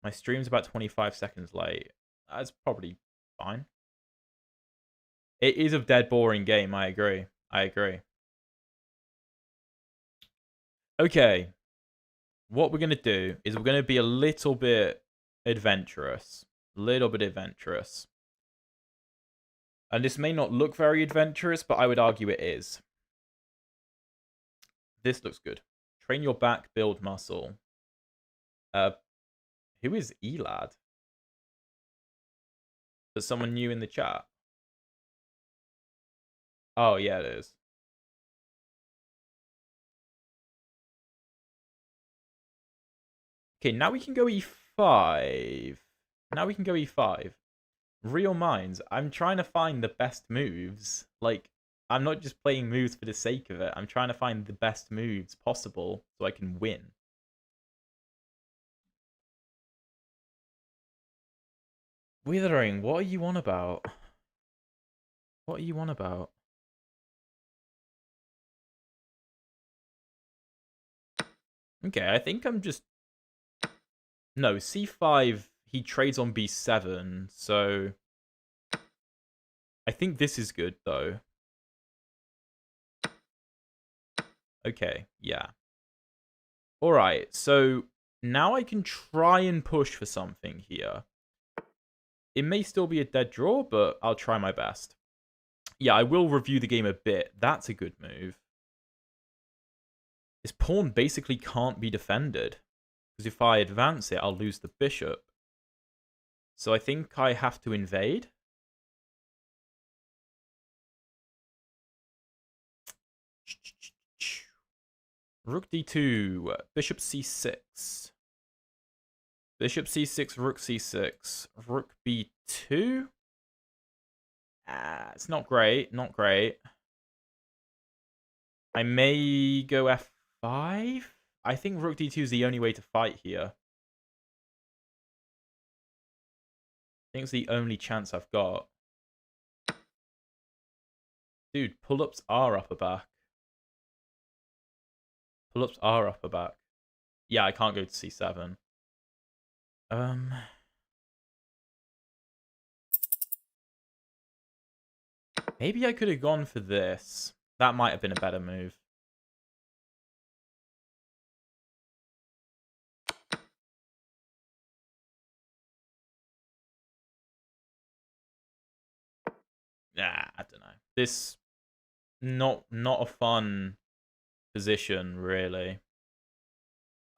my stream's about 25 seconds late. That's probably fine. It is a dead boring game, I agree. I agree. Okay. What we're going to do is we're going to be a little bit adventurous. And this may not look very adventurous, but I would argue it is. This looks good. Train your back, build muscle. Who is Elad? There's someone new in the chat. Oh, yeah, it is. Okay, now we can go e5. Now we can go e5. Real Minds, I'm trying to find the best moves. Like, I'm not just playing moves for the sake of it. I'm trying to find the best moves possible so I can win. Withering, what are you on about? What are you on about? Okay, I think I'm just... No, c5, he trades on b7, so... I think this is good, though. Okay, yeah. Alright, so now I can try and push for something here. It may still be a dead draw, but I'll try my best. Yeah, I will review the game a bit. That's a good move. This pawn basically can't be defended. Because if I advance it, I'll lose the bishop. So I think I have to invade. Rook d2, bishop c6. Bishop c6, rook c6. Rook b2. It's not great, not great. I may go f5. I think rook d2 is the only way to fight here. I think it's the only chance I've got. Dude, pull-ups are upper back. Pull-ups are upper back. Yeah, I can't go to c7. Maybe I could have gone for this. That might have been a better move. Nah, I don't know. This not a fun position, really.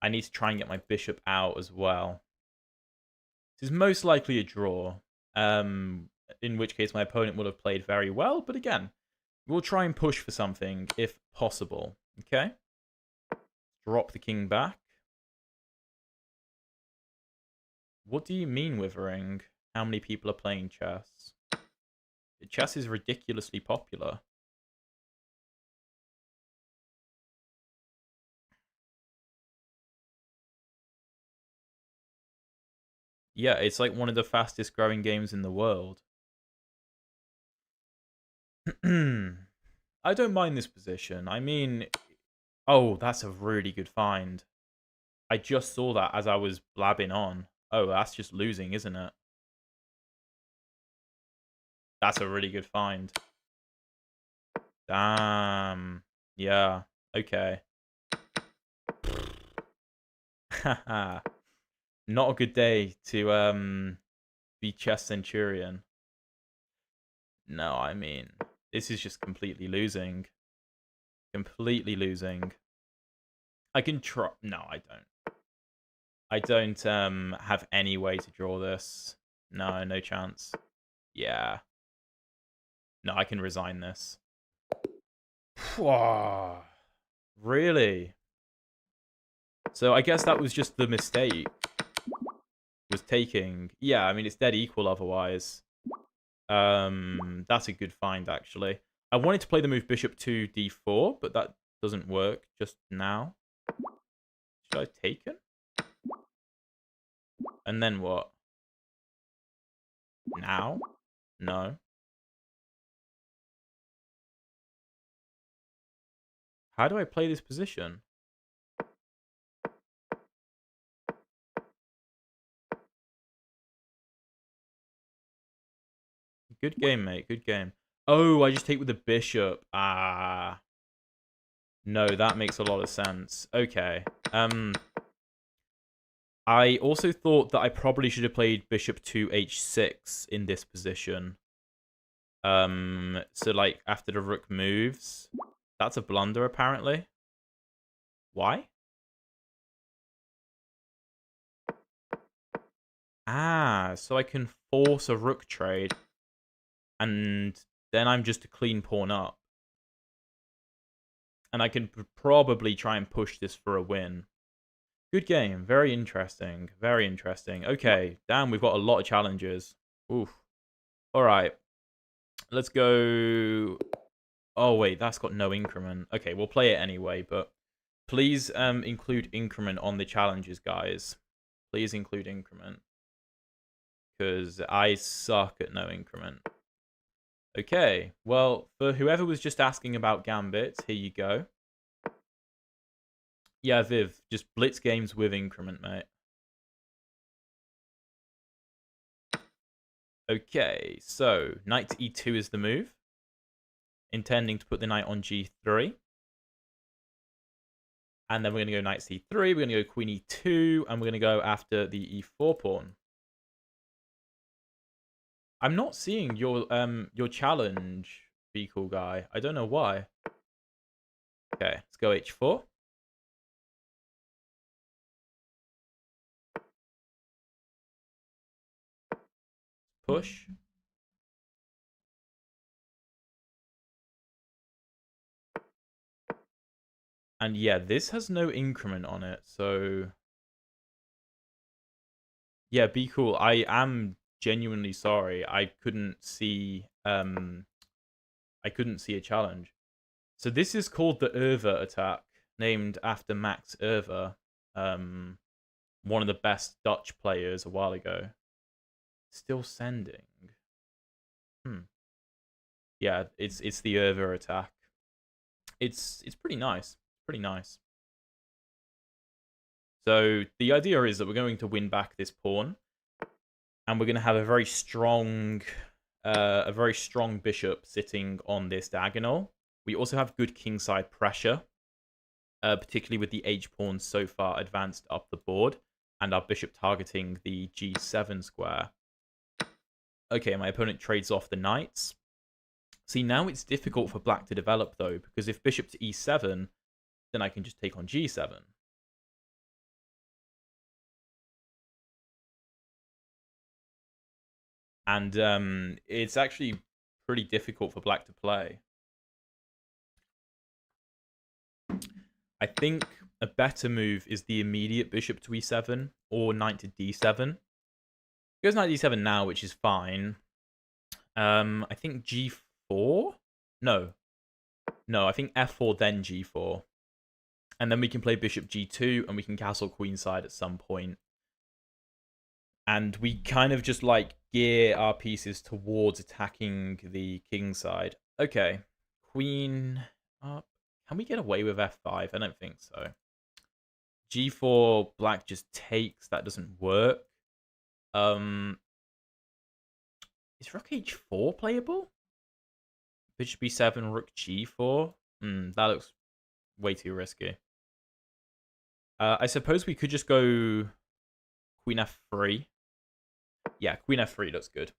I need to try and get my bishop out as well. This is most likely a draw. In which case my opponent will have played very well, but again, we'll try and push for something if possible. Okay? Drop the king back. What do you mean, Withering? How many people are playing chess? Chess is ridiculously popular. Yeah, it's like one of the fastest growing games in the world. I don't mind this position. I mean, oh, that's a really good find. I just saw that as I was blabbing on. Oh, that's just losing, isn't it? That's a really good find. Damn. Yeah. Okay. Haha. Not a good day to be Chess Centurion. No, I mean, this is just completely losing. Completely losing. I can try. No, I don't. I don't have any way to draw this. No, no chance. Yeah. No, I can resign this. Really? So I guess that was just the mistake. Was taking. Yeah, I mean it's dead equal otherwise. That's a good find actually. I wanted to play the move bishop to d4, but that doesn't work just now. Should I have taken? And then what? Now? No. How do I play this position? Good game, mate. Good game. Oh, I just take with the bishop. Ah. No, that makes a lot of sense. Okay. I also thought that I probably should have played bishop to h6 in this position. So like after the rook moves, that's a blunder apparently. Why? Ah, so I can force a rook trade, and then I'm just a clean pawn up. And I can probably try and push this for a win. Good game. Very interesting. Very interesting. Okay, damn, we've got a lot of challenges. Oof. All right. Let's go. Oh, wait, that's got no increment. Okay, we'll play it anyway, but please include increment on the challenges, guys. Please include increment. Because I suck at no increment. Okay, well, for whoever was just asking about Gambit, here you go. Yeah, Viv, just blitz games with increment, mate. Okay, so knight to e2 is the move. Intending to put the knight on g3. And then we're going to go knight c3, we're going to go queen e2, and we're going to go after the e4 pawn. I'm not seeing your challenge, Be Cool Guy. I don't know why. Okay, let's go h4. Push. And yeah, this has no increment on it, so yeah, Be Cool. I am genuinely sorry. I couldn't see a challenge. So this is called the Erva attack, named after Max Erva, one of the best Dutch players a while ago. Still sending. Yeah, it's the Erva attack. It's pretty nice. Pretty nice. So the idea is that we're going to win back this pawn, and we're going to have a very strong bishop sitting on this diagonal. We also have good kingside pressure, particularly with the h pawn so far advanced up the board, and our bishop targeting the g7 square. Okay, my opponent trades off the knights. See, now it's difficult for black to develop, though, because if bishop to e7, then I can just take on g7. And it's actually pretty difficult for black to play. I think a better move is the immediate bishop to e7 or knight to d7. He goes knight to d7 now, which is fine. I think g4? No, I think f4 then g4. And then we can play bishop g2 and we can castle queenside at some point. And we kind of just like gear our pieces towards attacking the king side. Okay, queen up. Can we get away with f5? I don't think so. g4, black just takes. That doesn't work. Is rook h4 playable? Bishop b7, rook g4. That looks way too risky. I suppose we could just go queen f3. Yeah, queen f3 looks good.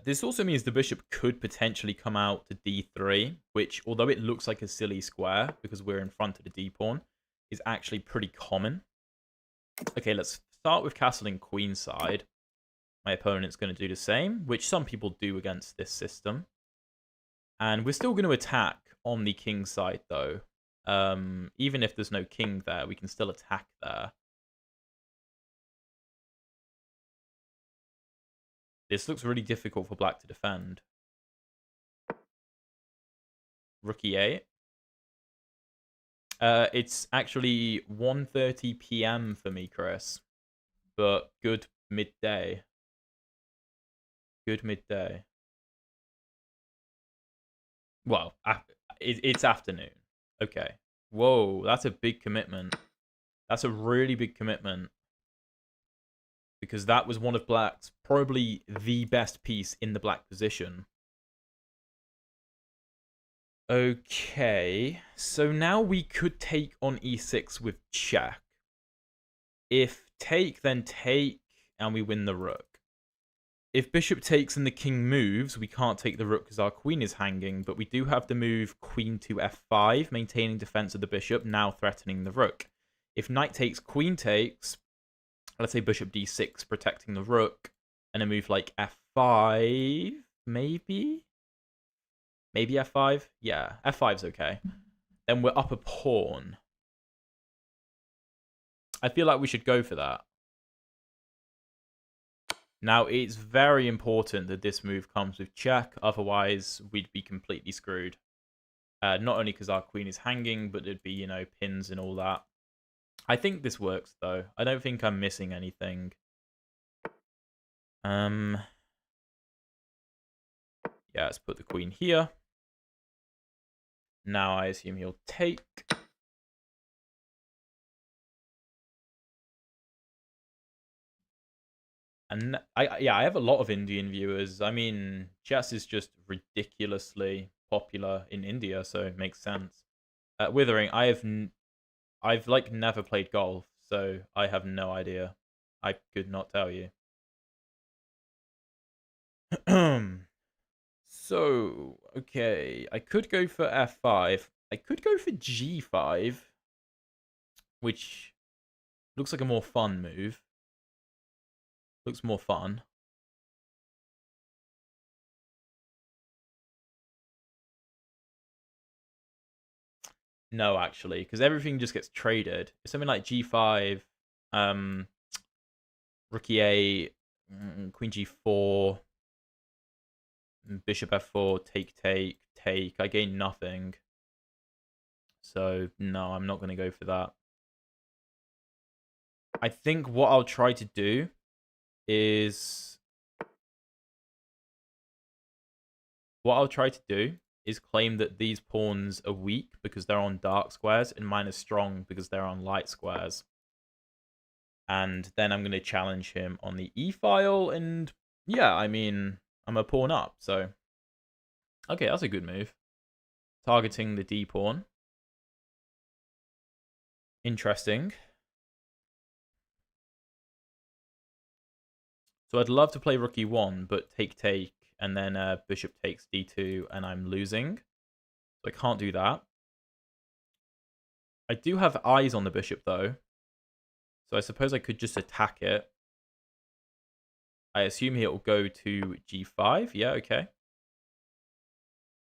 This also means the bishop could potentially come out to d3, which, although it looks like a silly square because we're in front of the d-pawn, is actually pretty common. Okay, let's start with castling queenside. My opponent's going to do the same, which some people do against this system. And we're still going to attack on the king side, though. Even if there's no king there, we can still attack there. This looks really difficult for black to defend. Rook e8. It's actually 1:30 p.m. for me, Chris. But good midday. Good midday. Well, it's afternoon. Okay. Whoa, that's a big commitment. That's a really big commitment. because that was one of black's probably the best piece in the black position. Okay, so now we could take on e6 with check. If take, then take, and we win the rook. If bishop takes and the king moves, we can't take the rook because our queen is hanging, but we do have the move queen to f5, maintaining defense of the bishop, now threatening the rook. If knight takes, queen takes, let's say bishop d6, protecting the rook, and a move like f5, maybe? Maybe f5? Yeah, f5's okay. Then we're up a pawn. I feel like we should go for that. Now, it's very important that this move comes with check, otherwise we'd be completely screwed. Not only because our queen is hanging, but it'd be, pins and all that. I think this works, though. I don't think I'm missing anything. Yeah, let's put the queen here. Now I assume he'll take. And I have a lot of Indian viewers. I mean, chess is just ridiculously popular in India, so it makes sense. Withering, I've like never played golf, so I have no idea. I could not tell you. So, okay, I could go for f5. I could go for g5, which looks like a more fun move. Looks more fun. No, actually, because everything just gets traded. Something like g5, rook e8, queen g4, bishop f4, take, take, take. I gain nothing. So, no, I'm not going to go for that. I think what I'll try to do is... claim that these pawns are weak because they're on dark squares and mine are strong because they're on light squares. And then I'm going to challenge him on the e-file, and yeah, I mean, I'm a pawn up, so... Okay, that's a good move. Targeting the d-pawn. Interesting. So I'd love to play rook e1, but take, take, and then bishop takes d2, and I'm losing. So I can't do that. I do have eyes on the bishop, though. So I suppose I could just attack it. I assume he'll go to g5. Yeah, okay.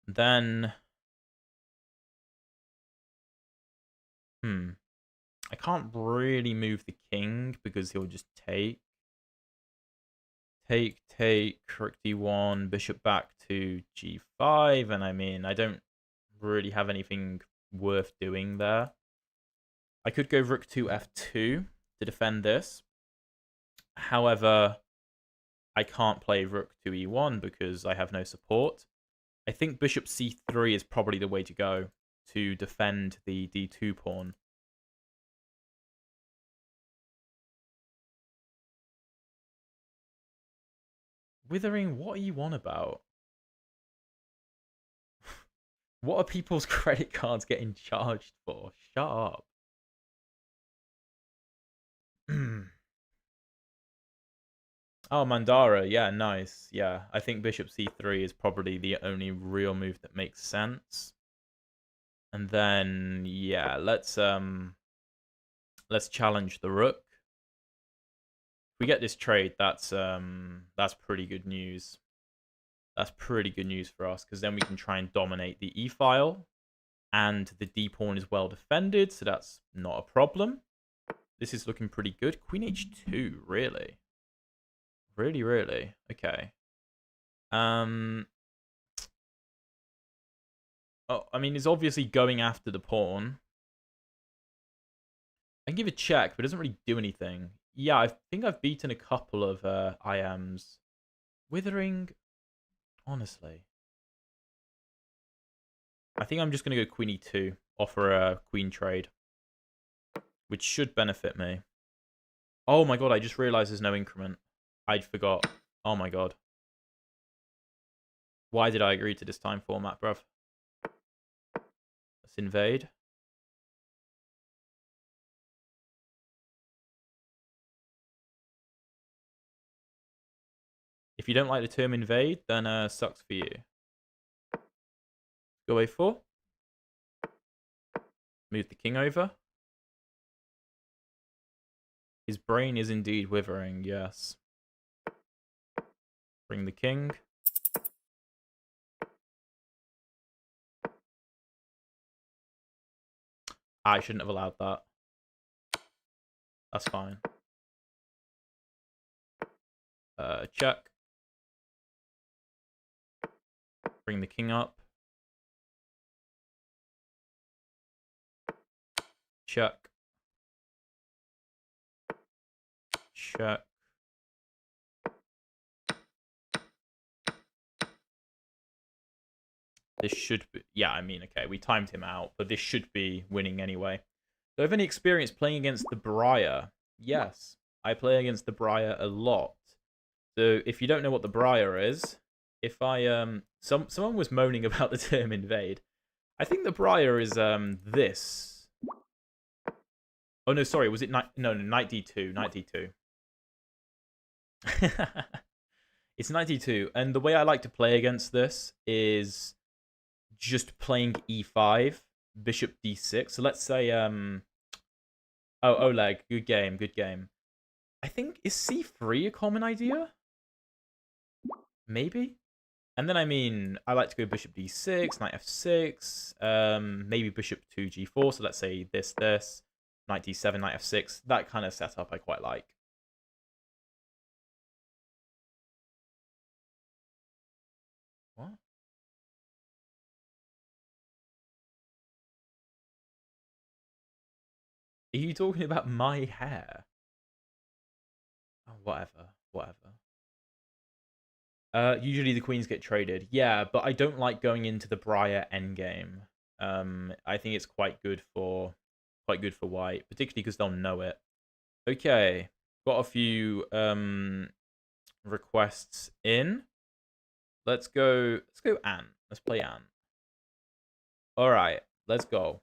Then... I can't really move the king because he'll just take. Take, rook d1, bishop back to g5. And I mean, I don't really have anything worth doing there. I could go rook to f2 to defend this. However, I can't play rook to e1 because I have no support. I think bishop c3 is probably the way to go to defend the d2 pawn. Withering, what are you on about? What are people's credit cards getting charged for? Shut up. Oh, Mandara. Yeah, nice. Yeah, I think bishop c3 is probably the only real move that makes sense. And then, yeah, let's challenge the rook. If we get this trade, that's pretty good news. That's pretty good news for us, because then we can try and dominate the e-file. And the d-pawn is well defended, so that's not a problem. This is looking pretty good. Queen h2, really? Really, really? Okay. Oh, I mean, it's obviously going after the pawn. I can give a check, but it doesn't really do anything. Yeah, I think I've beaten a couple of IMs. Withering, honestly. I think I'm just going to go queen e2, offer a queen trade, which should benefit me. Oh my god, I just realized there's no increment. I forgot. Oh my god. Why did I agree to this time format, bruv? Let's invade. If you don't like the term invade, then sucks for you. Go A4. Move the king over. His brain is indeed withering, yes. Bring the king. I shouldn't have allowed that. That's fine. Check. Bring the king up. Check. Check. This should be... Yeah, I mean, okay, we timed him out, but this should be winning anyway. Do I have any experience playing against the Briar? Yes, I play against the Briar a lot. So if you don't know what the Briar is, if I... Someone was moaning about the term invade. I think the Briar is this. Oh, no, sorry, was it... No, knight d2, knight d2. It's knight d2, and the way I like to play against this is just playing e5, bishop d6. So let's say, oh, Oleg, good game, good game. I think, is c3 a common idea? Maybe? And then, I mean, I like to go bishop d6, knight f6, maybe bishop 2 g4, so let's say this, knight d7, knight f6. That kind of setup I quite like. What? Are you talking about my hair? Oh, whatever. Usually the queens get traded. Yeah, but I don't like going into the Briar endgame. I think it's quite good for white, particularly because they'll know it. Okay, got a few requests in. Let's go Ant. Let's play Ant. All right, let's go.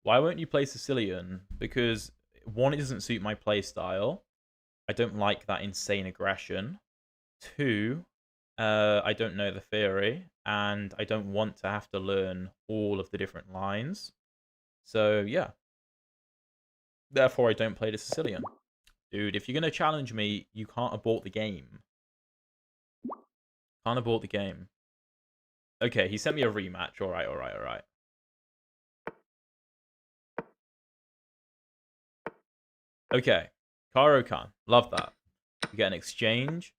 Why won't you play Sicilian? Because one, it doesn't suit my play style. I don't like that insane aggression. Two, I don't know the theory, and I don't want to have to learn all of the different lines. So, yeah. Therefore, I don't play the Sicilian. Dude, if you're going to challenge me, you can't abort the game. Can't abort the game. Okay, he sent me a rematch. All right. Okay, Caro-Kann. Love that. We get an exchange.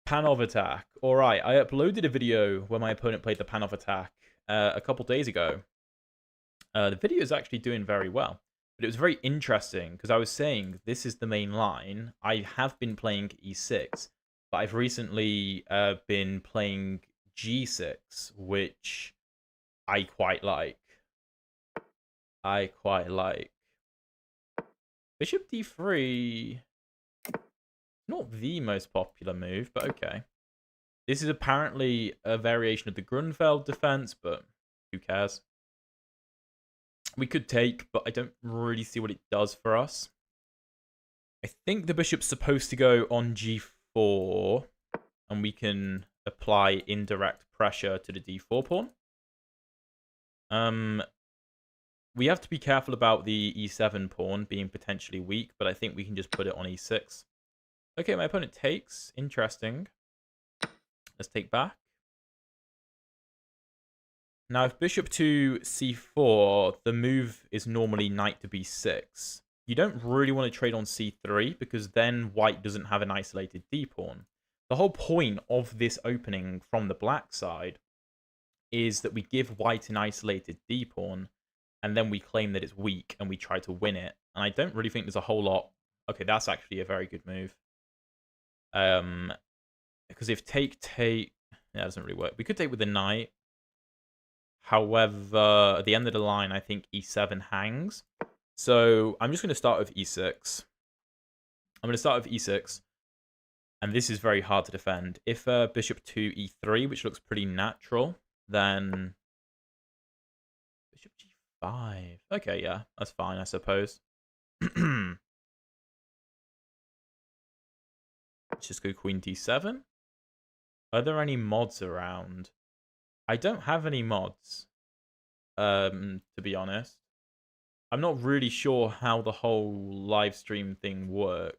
Panov attack. All right, I uploaded a video where my opponent played the Panov attack a couple days ago. The video is actually doing very well. But it was very interesting because I was saying this is the main line. I have been playing e6, but I've recently been playing g6, which I quite like. Bishop d3, not the most popular move, but okay. This is apparently a variation of the Grunfeld defense, but who cares? We could take, but I don't really see what it does for us. I think the bishop's supposed to go on g4, and we can apply indirect pressure to the d4 pawn. We have to be careful about the e7 pawn being potentially weak, but I think we can just put it on e6. Okay, my opponent takes. Interesting. Let's take back. Now, if bishop to c4, the move is normally knight to b6. You don't really want to trade on c3 because then white doesn't have an isolated d-pawn. The whole point of this opening from the black side is that we give white an isolated d-pawn and then we claim that it's weak and we try to win it. And I don't really think there's a whole lot... Okay, that's actually a very good move. Because if take... Yeah, that doesn't really work. We could take with the knight. However, at the end of the line, I think e7 hangs. So I'm just going to start with e6. I'm going to start with e6. And this is very hard to defend. If bishop to e3, which looks pretty natural, then bishop g5. Okay, yeah, that's fine, I suppose. Let's just go queen d7. Are there any mods around? I don't have any mods, to be honest. I'm not really sure how the whole live stream thing works.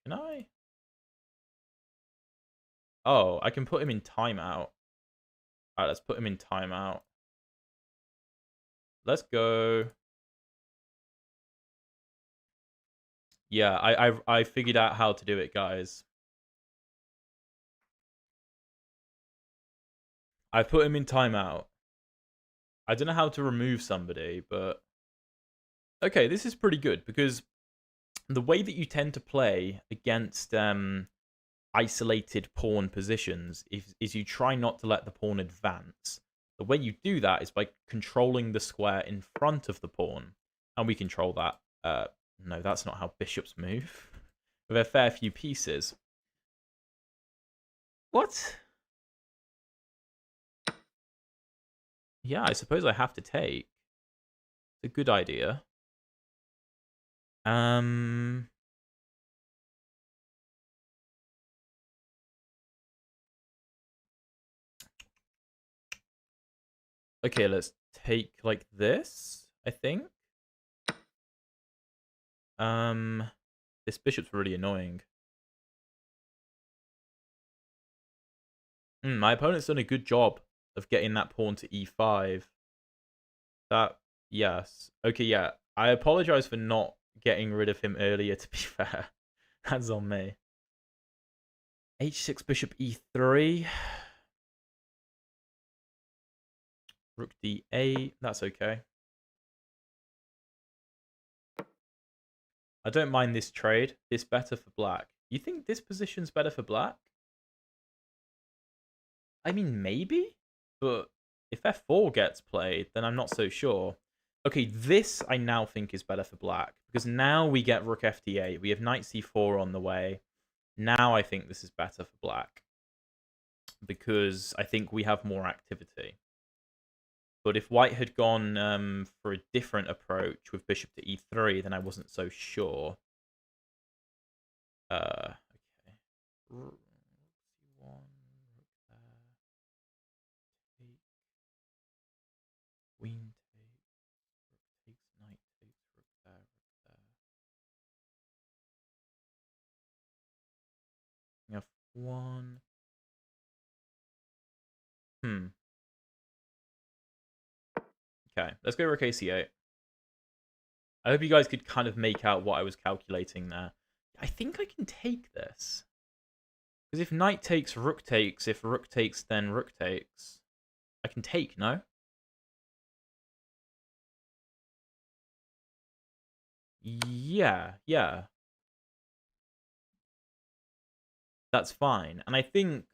Can I? Oh, I can put him in timeout. Alright, let's put him in timeout. Let's go. Yeah, I figured out how to do it, guys. I put him in timeout. I don't know how to remove somebody, but okay, this is pretty good because the way that you tend to play against isolated pawn positions is you try not to let the pawn advance. The way you do that is by controlling the square in front of the pawn, and we control that. No, that's not how bishops move. With a fair few pieces. What? Yeah, I suppose I have to take. It's a good idea. Okay, let's take like this, I think. This bishop's really annoying. My opponent's done a good job of getting that pawn to e5. That, yes. Okay, yeah. I apologize for not getting rid of him earlier, to be fair. That's on me. h6, bishop e3. Rook d8. That's okay. I don't mind this trade. This better for black. You think this position's better for black? I mean, maybe? But if f4 gets played, then I'm not so sure. Okay, this I now think is better for black. Because now we get rook fd8. We have knight c4 on the way. Now I think this is better for black. Because I think we have more activity. But if white had gone for a different approach with bishop to e3, then I wasn't so sure. Okay. Rook c1, rook there. Take. Queen takes. Rook takes, knight takes, rook there, rook there. We have one. Okay, let's go rook ac8. I hope you guys could kind of make out what I was calculating there. I think I can take this. Because if knight takes, rook takes. If rook takes, then rook takes. I can take, no? Yeah. That's fine. And I think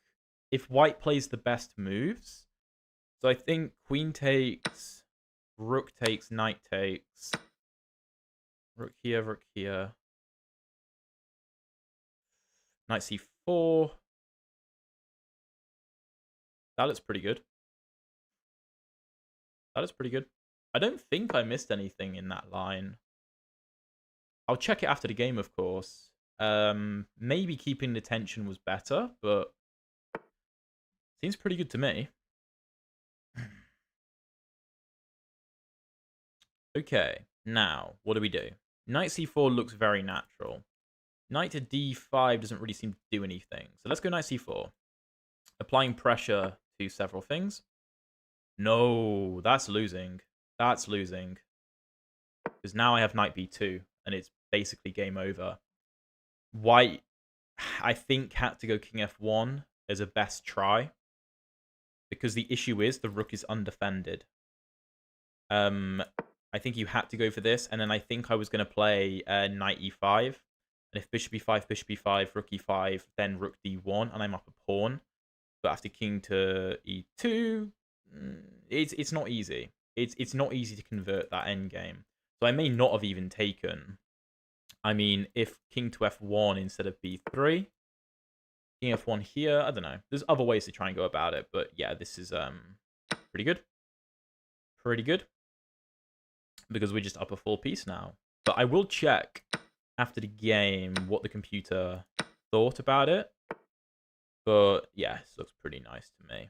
if white plays the best moves, so I think queen takes, rook takes, knight takes. Rook here, rook here. Knight c4. That looks pretty good. That is pretty good. I don't think I missed anything in that line. I'll check it after the game, of course. Maybe keeping the tension was better, but seems pretty good to me. Okay, now, what do we do? Knight c4 looks very natural. Knight to d5 doesn't really seem to do anything. So let's go knight c4. Applying pressure to several things. No, that's losing. That's losing. Because now I have knight b2, and it's basically game over. White, I think, had to go king f1 as a best try. Because the issue is the rook is undefended. I think you had to go for this, and then I think I was going to play knight e5. And if bishop e5, rook e5, then rook d1, and I'm up a pawn. But after king to e2, it's not easy. it's not easy to convert that endgame. So I may not have even taken. I mean, if king to f1 instead of b3, king f1 here, I don't know. There's other ways to try and go about it, but yeah, this is pretty good. Pretty good. Because we're just up a full piece now. But I will check after the game what the computer thought about it. But yeah, this looks pretty nice to me.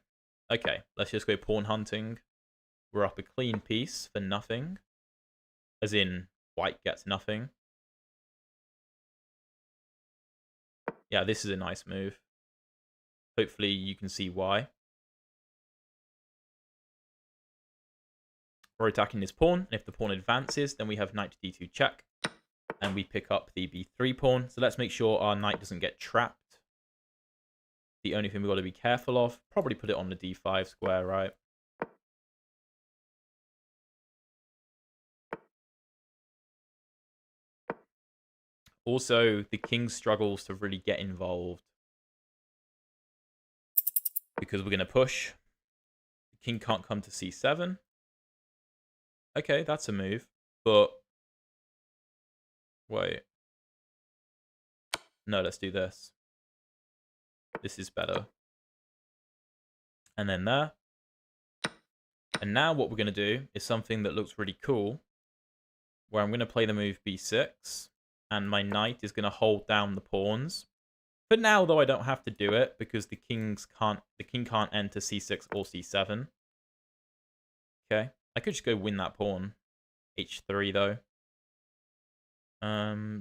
Okay, let's just go pawn hunting. We're up a clean piece for nothing. As in, white gets nothing. Yeah, this is a nice move. Hopefully you can see why. We're attacking this pawn, and if the pawn advances, then we have knight to d2 check, and we pick up the b3 pawn. So let's make sure our knight doesn't get trapped. The only thing we've got to be careful of, probably put it on the d5 square, right? Also, the king struggles to really get involved because we're going to push. The king can't come to c7. Okay, that's a move, but wait. No, let's do this. This is better. And then there. And now what we're going to do is something that looks really cool, where I'm going to play the move b6, and my knight is going to hold down the pawns. For now, though, I don't have to do it because the king can't enter c6 or c7. Okay, I could just go win that pawn. h3 though.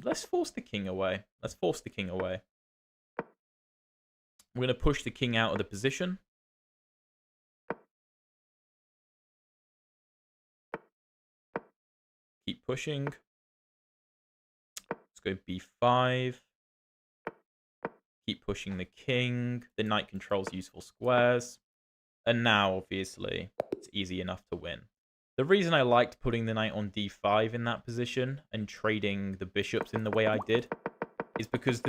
Let's force the king away. Let's force the king away. We're going to push the king out of the position. Keep pushing. Let's go b5. Keep pushing the king. The knight controls useful squares. And now, obviously, it's easy enough to win. The reason I liked putting the knight on d5 in that position and trading the bishops in the way I did is because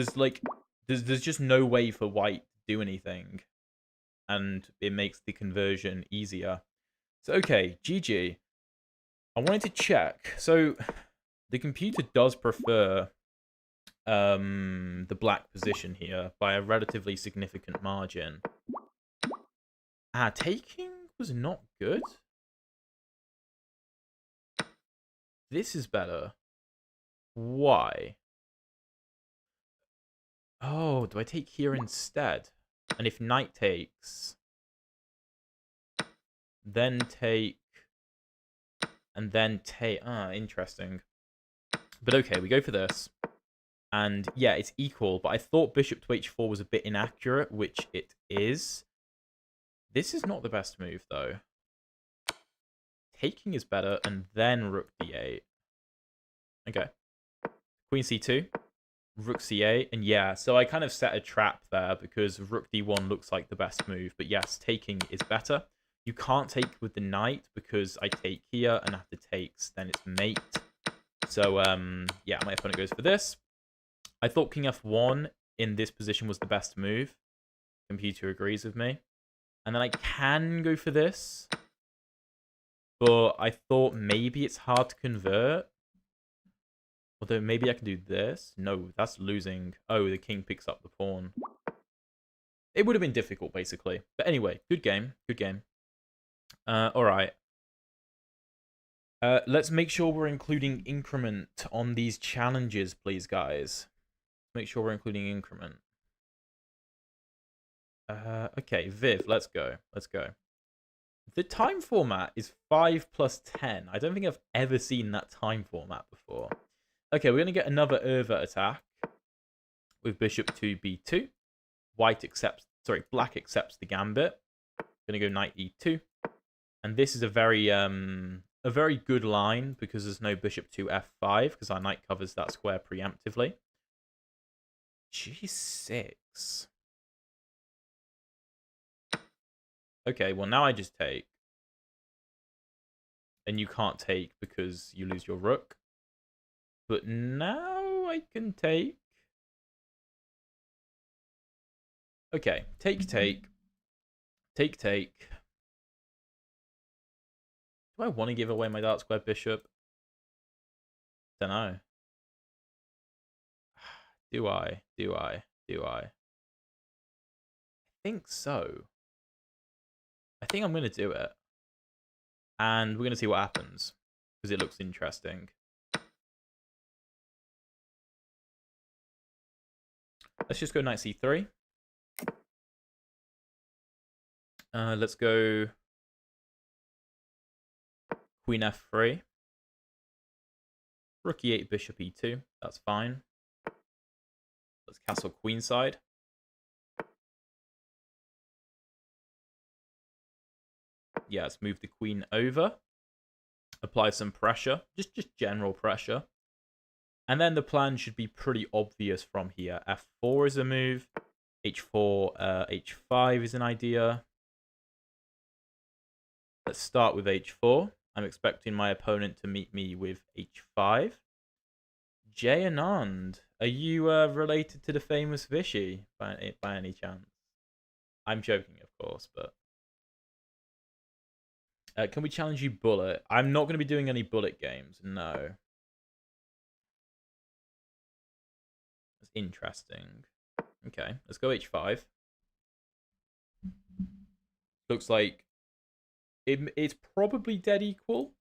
there's just no way for white to do anything. And it makes the conversion easier. So, okay, GG. I wanted to check. So, the computer does prefer the black position here by a relatively significant margin. Taking was not good. This is better. Why? Oh, do I take here instead? And if knight takes, then take, and then take. Interesting. But okay, we go for this. And yeah, it's equal, but I thought bishop to h4 was a bit inaccurate, which it is. This is not the best move, though. Taking is better, and then rook d8. Okay. Queen c2, rook c8, and yeah, so I kind of set a trap there because rook d1 looks like the best move, but yes, taking is better. You can't take with the knight because I take here, and after takes, then it's mate. So, yeah, my opponent goes for this. I thought king f1 in this position was the best move. Computer agrees with me. And then I can go for this. But I thought maybe it's hard to convert. Although maybe I can do this. No, that's losing. Oh, the king picks up the pawn. It would have been difficult, basically. But anyway, good game. Good game. All right. Let's make sure we're including increment on these challenges, please, guys. Make sure we're including increment. Okay, Viv, let's go. Let's go. The time format is 5 plus 10. I don't think I've ever seen that time format before. Okay, we're going to get another Erva attack with bishop to b2. Black accepts the gambit. Going to go knight e2. And this is a very good line because there's no bishop to f5 because our knight covers that square preemptively. g6. Okay, well now I just take. And you can't take because you lose your rook. But now I can take. Okay, take. Take. Do I want to give away my dark square bishop? Don't know. Do I? Do I? Do I? I think so. I think I'm going to do it. And we're going to see what happens. Because it looks interesting. Let's just go knight c3. Let's go queen f3. Rook e8, bishop e2. That's fine. Let's castle queenside. Yeah, let's move the queen over. Apply some pressure. Just general pressure. And then the plan should be pretty obvious from here. f4 is a move. h4, h5 is an idea. Let's start with h4. I'm expecting my opponent to meet me with h5. Jay Anand, are you related to the famous Vishy by any chance? I'm joking, of course, but... can we challenge you bullet? I'm not going to be doing any bullet games, no. That's interesting. Okay, let's go h5. Looks like it's probably dead equal,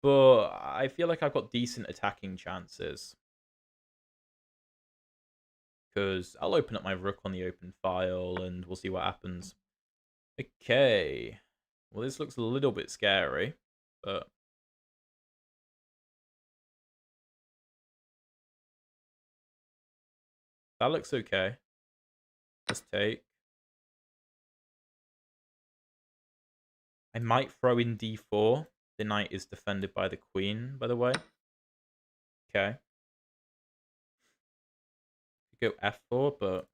but I feel like I've got decent attacking chances. Because I'll open up my rook on the open file and we'll see what happens. Okay. Well, this looks a little bit scary, but... that looks okay. Let's take. I might throw in d4. The knight is defended by the queen, by the way. Okay. Go f4, but...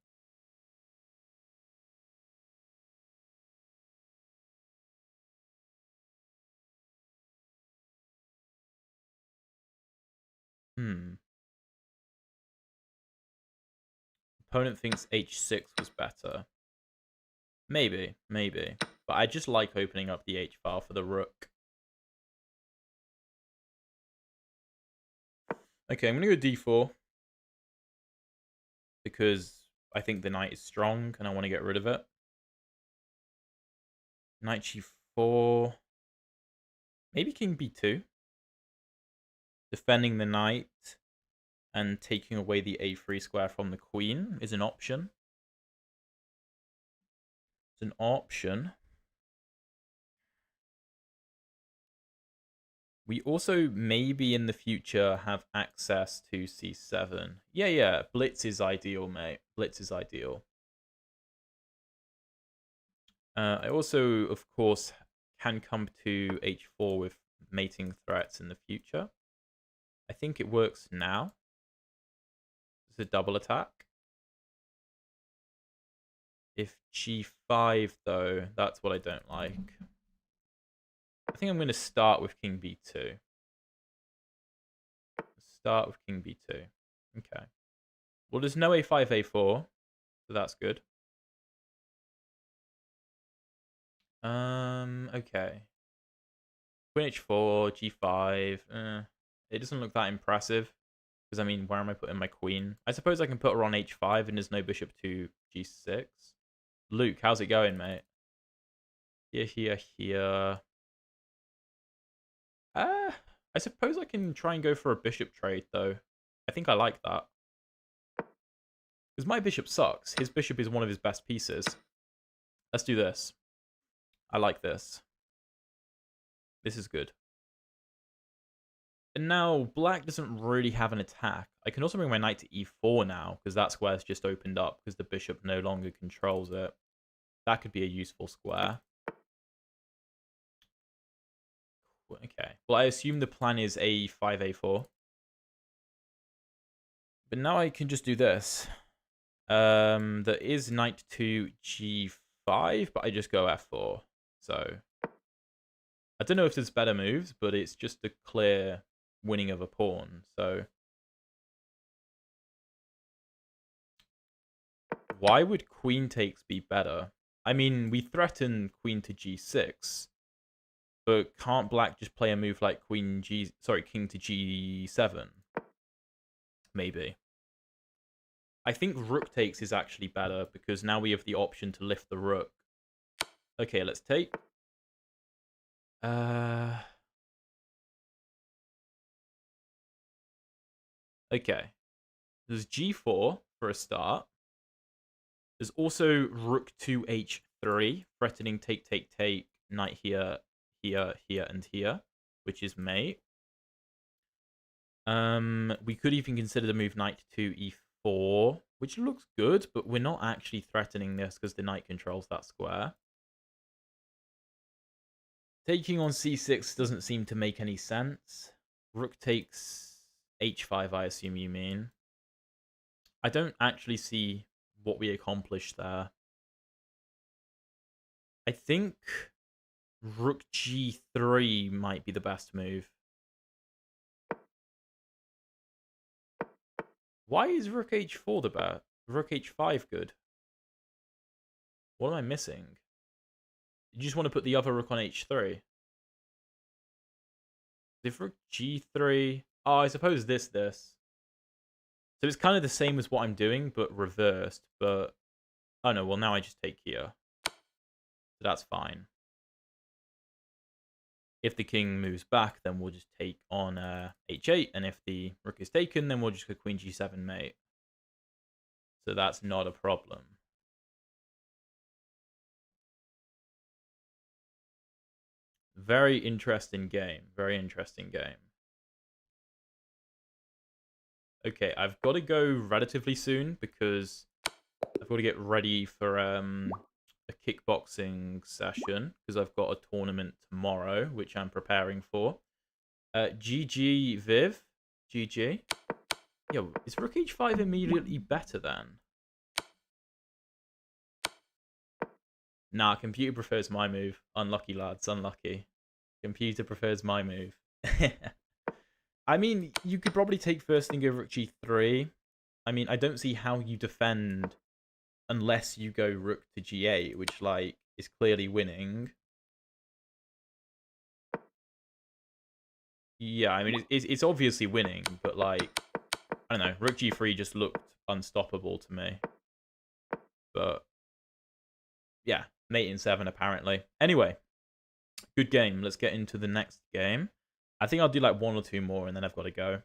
Opponent thinks h6 was better. Maybe. But I just like opening up the h-file for the rook. Okay, I'm going to go d4. Because I think the knight is strong and I want to get rid of it. Knight g4. Maybe king b2. Defending the knight and taking away the a3 square from the queen is an option. It's an option. We also maybe in the future have access to c7. Yeah, blitz is ideal, mate. Blitz is ideal. I also, of course, can come to h4 with mating threats in the future. I think it works now. It's a double attack. If g5, though, that's what I don't like. I think I'm going to start with king b2. Start with king b2. Okay. Well, there's no a5, a4, so that's good. Okay. Queen h4, g5. It doesn't look that impressive. Because, I mean, where am I putting my queen? I suppose I can put her on h5 and there's no bishop to g6. Luke, how's it going, mate? Here. I suppose I can try and go for a bishop trade, though. I think I like that. Because my bishop sucks. His bishop is one of his best pieces. Let's do this. I like this. This is good. And now, black doesn't really have an attack. I can also bring my knight to e4 now, because that square's just opened up, because the bishop no longer controls it. That could be a useful square. Okay. Well, I assume the plan is a5, a4. But now I can just do this. There is knight to g5, but I just go f4. So, I don't know if there's better moves, but it's just a clear winning of a pawn. So, why would queen takes be better? I mean, we threaten queen to g6. But can't black just play a move like king to G7? Maybe. I think rook takes is actually better because now we have the option to lift the rook. Okay, let's take. Okay. There's G4 for a start. There's also rook to H3, threatening take, knight here, here, and here, which is mate. We could even consider the move knight to E4, which looks good, but we're not actually threatening this because the knight controls that square. Taking on C6 doesn't seem to make any sense. Rook takes H5, I assume you mean. I don't actually see what we accomplished there. I think rook G3 might be the best move. Why is rook H4 the best? Rook H5 good? What am I missing? You just want to put the other rook on H3? If rook G3... Oh, I suppose this. So it's kind of the same as what I'm doing, but reversed. But, oh no, well now I just take here. So that's fine. If the king moves back, then we'll just take on H8. And if the rook is taken, then we'll just go queen G7 mate. So that's not a problem. Very interesting game. Very interesting game. Okay, I've got to go relatively soon because I've got to get ready for a kickboxing session because I've got a tournament tomorrow, which I'm preparing for. GG Viv. GG. Yo, is rook H5 immediately better then? Nah, computer prefers my move. Unlucky, lads. Unlucky. Computer prefers my move. I mean, you could probably take first and go rook G3. I mean, I don't see how you defend unless you go rook to G8, which, like, is clearly winning. Yeah, I mean, it's obviously winning, but, like, I don't know. Rook G3 just looked unstoppable to me. But, yeah, mate in 7, apparently. Anyway, good game. Let's get into the next game. I think I'll do, like, 1 or 2 more, and then I've got to go.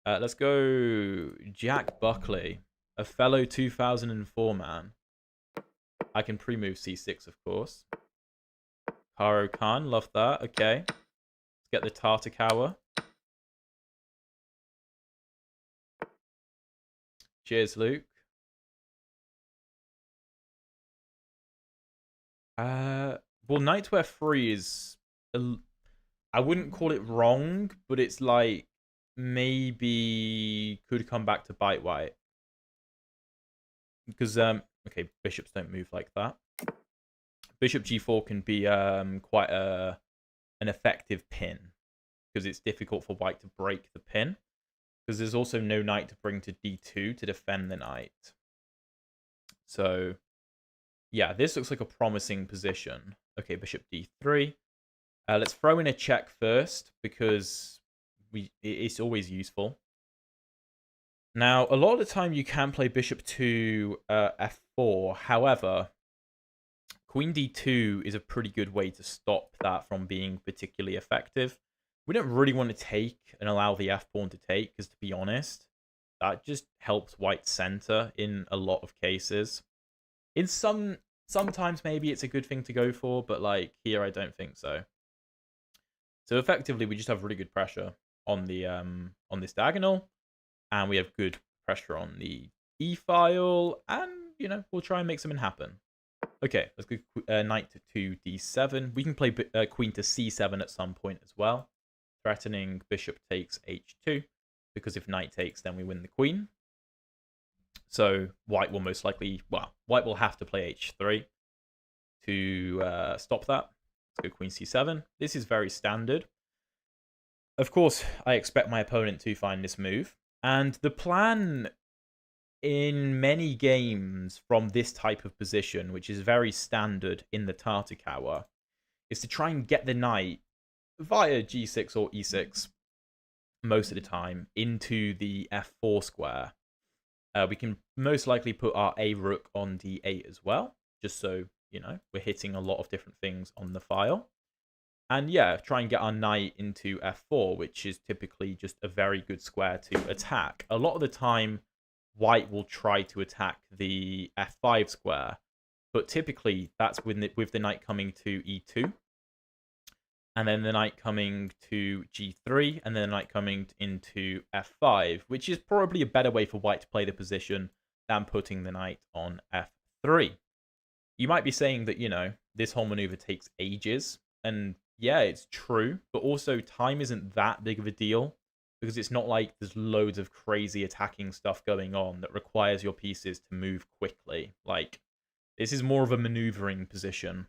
Let's go Jack Buckley, a fellow 2004 man. I can pre-move C6, of course. Karo Khan, love that. Okay. Let's get the Tartakower. Cheers, Luke. Well, knight to F3 is... I wouldn't call it wrong, but it's like maybe could come back to bite white. Because, okay, bishops don't move like that. Bishop G4 can be quite an effective pin because it's difficult for white to break the pin. Because there's also no knight to bring to D2 to defend the knight. So, yeah, this looks like a promising position. Okay, bishop D3. Let's throw in a check first because it's always useful. Now, a lot of the time you can play bishop to F4. However, queen D2 is a pretty good way to stop that from being particularly effective. We don't really want to take and allow the F-pawn to take because, to be honest, that just helps white center in a lot of cases. In sometimes maybe it's a good thing to go for, but like here I don't think so. So effectively, we just have really good pressure on the on this diagonal, and we have good pressure on the E file, and you know we'll try and make something happen. Okay, let's go knight to D7. We can play queen to C7 at some point as well, threatening bishop takes H2, because if knight takes, then we win the queen. So white will most likely, well, white will have to play H3 to stop that. Let's go queen C7. This is very standard. Of course, I expect my opponent to find this move. And the plan in many games from this type of position, which is very standard in the Tartakower, is to try and get the knight via g6 or e6 most of the time into the f4 square. We can most likely put our a rook on d8 as well, just so, you know, we're hitting a lot of different things on the file. And yeah, try and get our knight into f4, which is typically just a very good square to attack. A lot of the time, white will try to attack the f5 square, but typically that's with the knight coming to e2, and then the knight coming to g3, and then the knight coming into f5, which is probably a better way for white to play the position than putting the knight on f3. You might be saying that, you know, this whole maneuver takes ages, and yeah, it's true, but also time isn't that big of a deal, because it's not like there's loads of crazy attacking stuff going on that requires your pieces to move quickly. Like, this is more of a maneuvering position.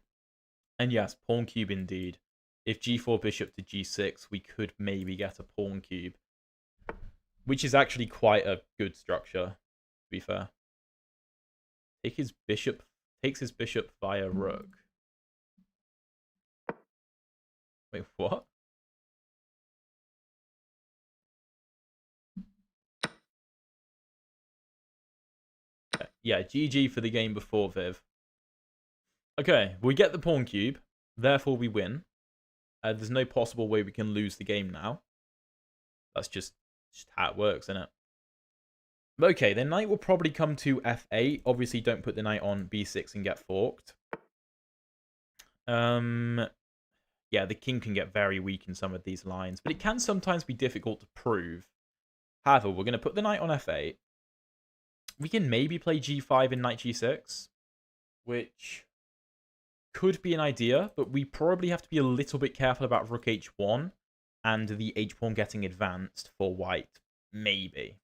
And yes, pawn cube indeed. If g4 bishop to g6, we could maybe get a pawn cube, which is actually quite a good structure, to be fair. Takes his bishop via rook. Wait, what? Yeah, GG for the game before, Viv. Okay, we get the pawn cube, therefore we win. There's no possible way we can lose the game now. That's just how it works, isn't it? Okay, the knight will probably come to f8. Obviously, don't put the knight on b6 and get forked. Yeah, the king can get very weak in some of these lines, but it can sometimes be difficult to prove. However, we're going to put the knight on f8. We can maybe play g5 and knight g6, which could be an idea, but we probably have to be a little bit careful about rook h1 and the h-pawn getting advanced for white. Maybe.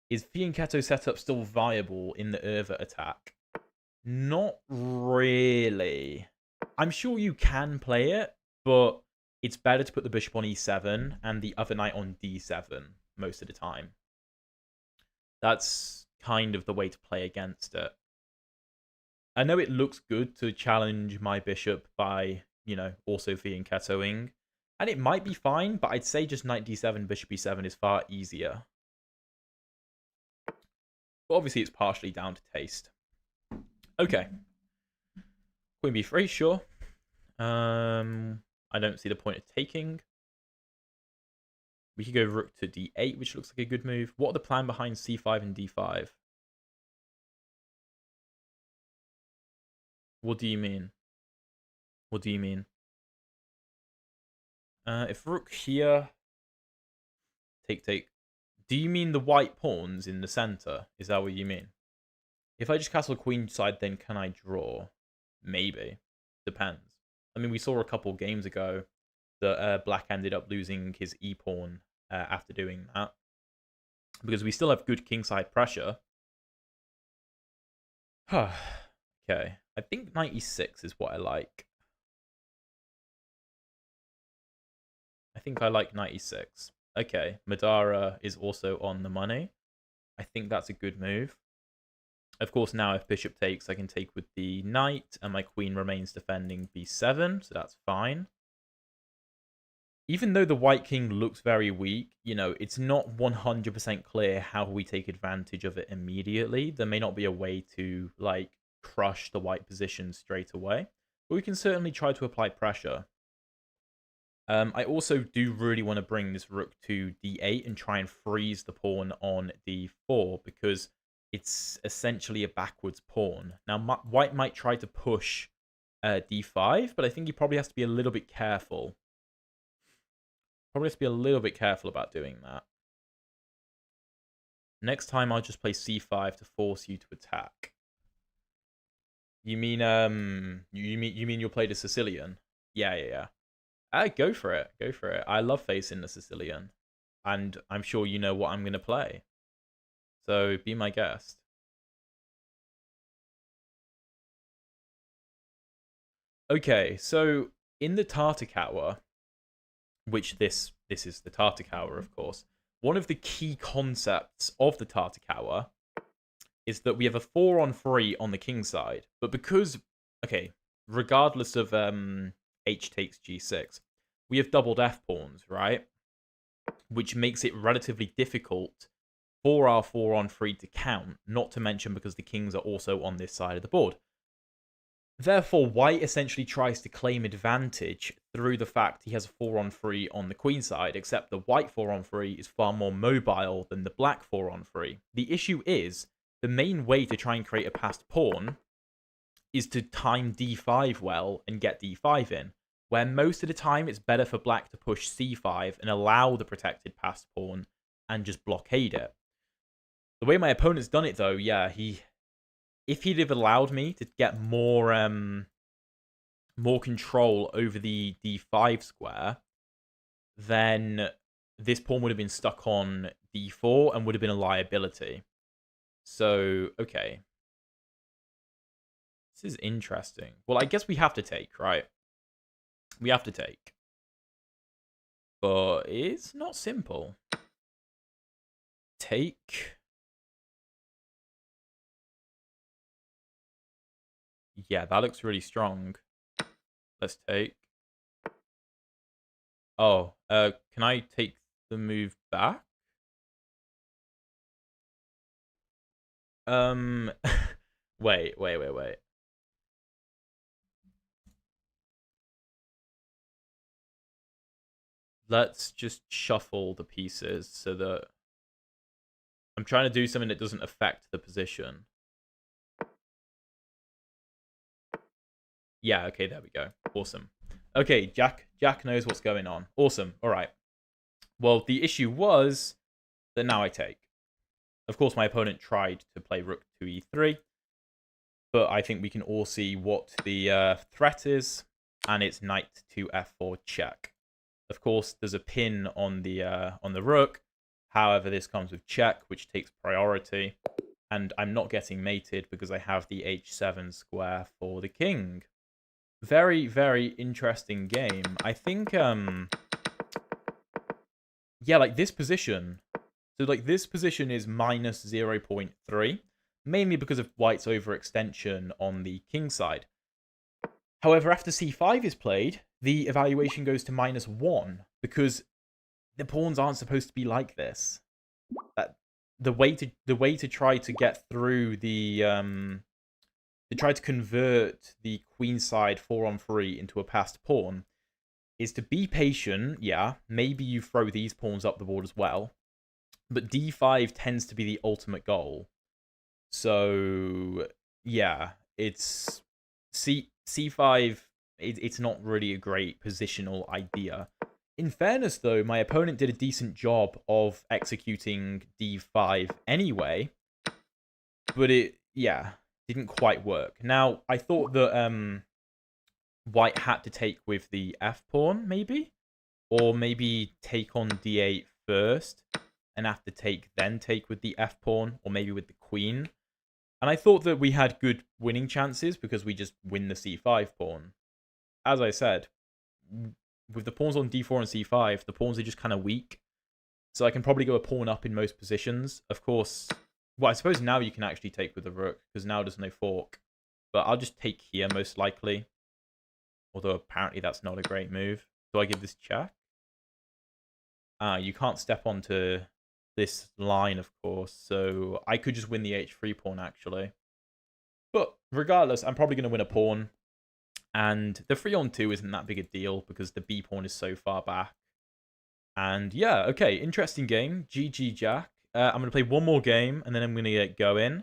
Is fianchetto setup still viable in the Erva attack? Not really. I'm sure you can play it, but it's better to put the bishop on e7 and the other knight on d7 most of the time. That's kind of the way to play against it. I know it looks good to challenge my bishop by, you know, also fianchettoing, and it might be fine, but I'd say just knight d7, bishop e7 is far easier. But obviously it's partially down to taste. Okay. Queen b3, sure. I don't see the point of taking. We could go rook to d8, which looks like a good move. What are the plan behind c5 and d5? What do you mean? What do you mean? If rook here... Take. Do you mean the white pawns in the center? Is that what you mean? If I just castle queenside, then can I draw? Maybe. Depends. I mean, we saw a couple games ago that Black ended up losing his e-pawn after doing that. Because we still have good kingside pressure. Okay. I think knight e6 is what I like. I think I like knight e6. Okay, Madara is also on the money. I think that's a good move. Of course, now if bishop takes, I can take with the knight, and my queen remains defending b7, so that's fine. Even though the white king looks very weak, you know, it's not 100% clear how we take advantage of it immediately. There may not be a way to, like, crush the white position straight away, but we can certainly try to apply pressure. I also do really want to bring this rook to d8 and try and freeze the pawn on d4, because it's essentially a backwards pawn. Now, white might try to push d5, but I think he probably has to be a little bit careful. Probably has to be a little bit careful about doing that. Next time, I'll just play c5 to force you to attack. You mean you'll play the Sicilian? Yeah. Go for it. Go for it. I love facing the Sicilian. And I'm sure you know what I'm going to play. So be my guest. Okay, so in the Tartakower, which this is the Tartakower, of course, one of the key concepts of the Tartakower is that we have a 4-on-3 on the king side. But because... Okay, regardless of h takes g6, we have doubled f pawns, right? Which makes it relatively difficult for our 4-on-3 to count, not to mention because the kings are also on this side of the board. Therefore, white essentially tries to claim advantage through the fact he has a 4-on-3 on the queen side, except the white 4-on-3 is far more mobile than the black 4-on-3. The issue is, the main way to try and create a passed pawn is to time d5 well and get d5 in, where most of the time it's better for black to push c5 and allow the protected passed pawn and just blockade it. The way my opponent's done it, though, yeah, if he'd have allowed me to get more control over the d5 square, then this pawn would have been stuck on d4 and would have been a liability. So, okay. This is interesting. Well, I guess we have to take, right? We have to take. But it's not simple. Take. Yeah, that looks really strong. Let's take. Oh, can I take the move back? Wait. Let's just shuffle the pieces so that I'm trying to do something that doesn't affect the position. Yeah, okay, there we go. Awesome. Okay, Jack knows what's going on. Awesome. All right. Well, the issue was that now I take. Of course, my opponent tried to play rook to e3, but I think we can all see what the threat is, and it's knight to f4 check. Of course, there's a pin on the rook. However, this comes with check, which takes priority, and I'm not getting mated because I have the h7 square for the king. Very, very interesting game. I think, yeah, like this position. So, like, this position is minus 0.3, mainly because of white's overextension on the king side. However, after c5 is played, the evaluation goes to -1 because the pawns aren't supposed to be like this. The way to try to get through the to try to convert the queenside 4-on-3 into a passed pawn is to be patient. Yeah, maybe you throw these pawns up the board as well, but d5 tends to be the ultimate goal. So yeah, it's c5. It's not really a great positional idea. In fairness, though, my opponent did a decent job of executing d5 anyway, but it didn't quite work. Now, I thought that white had to take with the f pawn, maybe, or maybe take on d8 first and after take then take with the f pawn, or maybe with the queen. And I thought that we had good winning chances because we just win the c5 pawn. As I said, with the pawns on d4 and c5, the pawns are just kind of weak. So I can probably go a pawn up in most positions. Of course, well, I suppose now you can actually take with the rook because now there's no fork. But I'll just take here most likely. Although apparently that's not a great move. Do I give this check? You can't step onto this line, of course. So I could just win the h3 pawn, actually. But regardless, I'm probably going to win a pawn. And the 3-on-2 isn't that big a deal because the b pawn is so far back. And yeah, okay, interesting game. GG, Jack. I'm going to play one more game, and then I'm going to get going.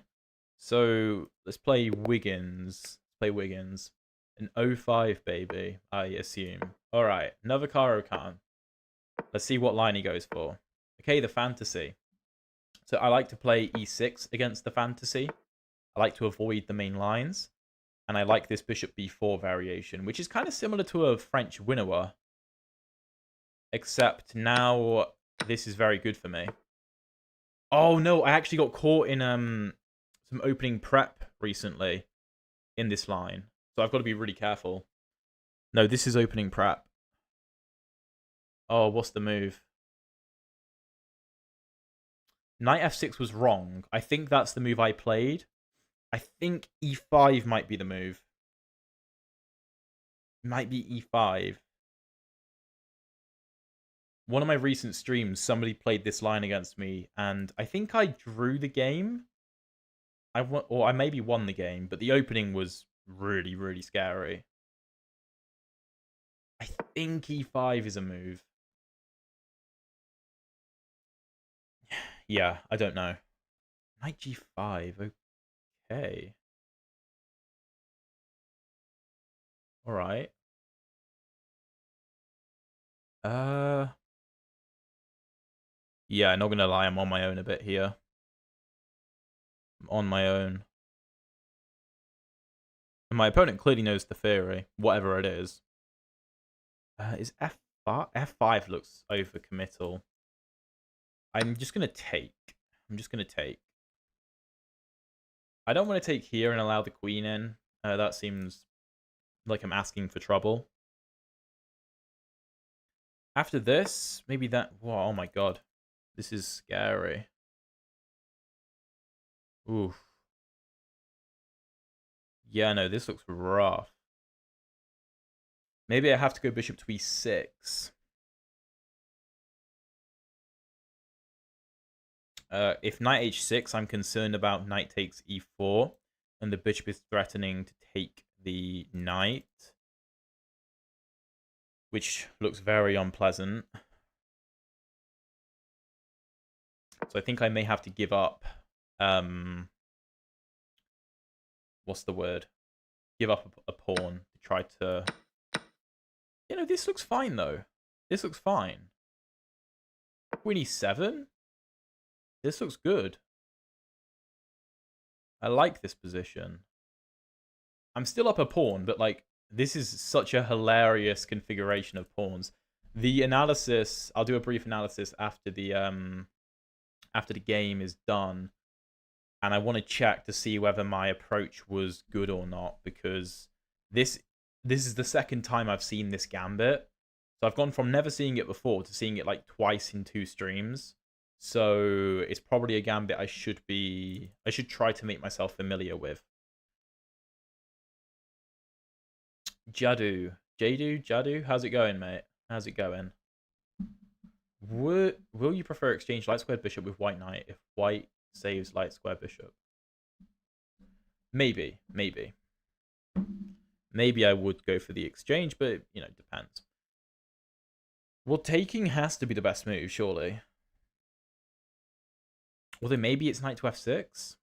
So let's play Wiggins. An 05, baby, I assume. All right, another Caro-Kann. Let's see what line he goes for. Okay, the fantasy. So I like to play e6 against the fantasy. I like to avoid the main lines. And I like this bishop b4 variation, which is kind of similar to a French Winawer. Except now this is very good for me. Oh no, I actually got caught in some opening prep recently in this line. So I've got to be really careful. No, this is opening prep. Oh, what's the move? Knight f6 was wrong. I think that's the move I played. I think e5 might be the move. Might be e5. One of my recent streams, somebody played this line against me, and I think I drew the game. Or I maybe won the game, but the opening was really, really scary. I think e5 is a move. Yeah, I don't know. Knight g5. Okay. All right. Yeah, not gonna lie, I'm on my own a bit here. I'm on my own. And my opponent clearly knows the theory, whatever it is. Is f5? F5 looks overcommittal. I'm just gonna take. I'm just gonna take. I don't want to take here and allow the queen in. That seems like I'm asking for trouble. After this, maybe that... Whoa, oh my god. This is scary. Oof. Yeah, no, this looks rough. Maybe I have to go bishop to e6. If knight h6, I'm concerned about knight takes e4, and the bishop is threatening to take the knight, which looks very unpleasant. So I think I may have to give up. What's the word? Give up a pawn to try to... this looks fine, though. This looks fine. Queen e7? This looks good. I like this position. I'm still up a pawn, but, like, this is such a hilarious configuration of pawns. The analysis... I'll do a brief analysis after the game is done. And I want to check to see whether my approach was good or not, because this is the second time I've seen this gambit. So I've gone from never seeing it before to seeing it like twice in 2 streams. So it's probably a gambit I should try to make myself familiar with. Jadu, how's it going, mate? How's it going? Will you prefer exchange light squared bishop with white knight if white saves light square bishop? Maybe. Maybe I would go for the exchange, but, it depends. Well, taking has to be the best move, surely. Although maybe it's knight to f6?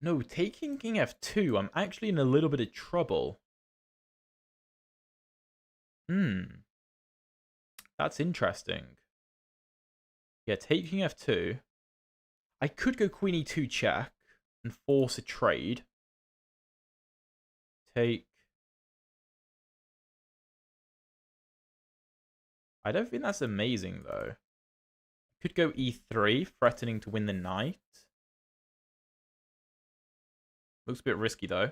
No, taking king f2, I'm actually in a little bit of trouble. That's interesting. Yeah, taking f2. I could go queen e2 check and force a trade. Take. I don't think that's amazing, though. Could go e3, threatening to win the knight. Looks a bit risky, though.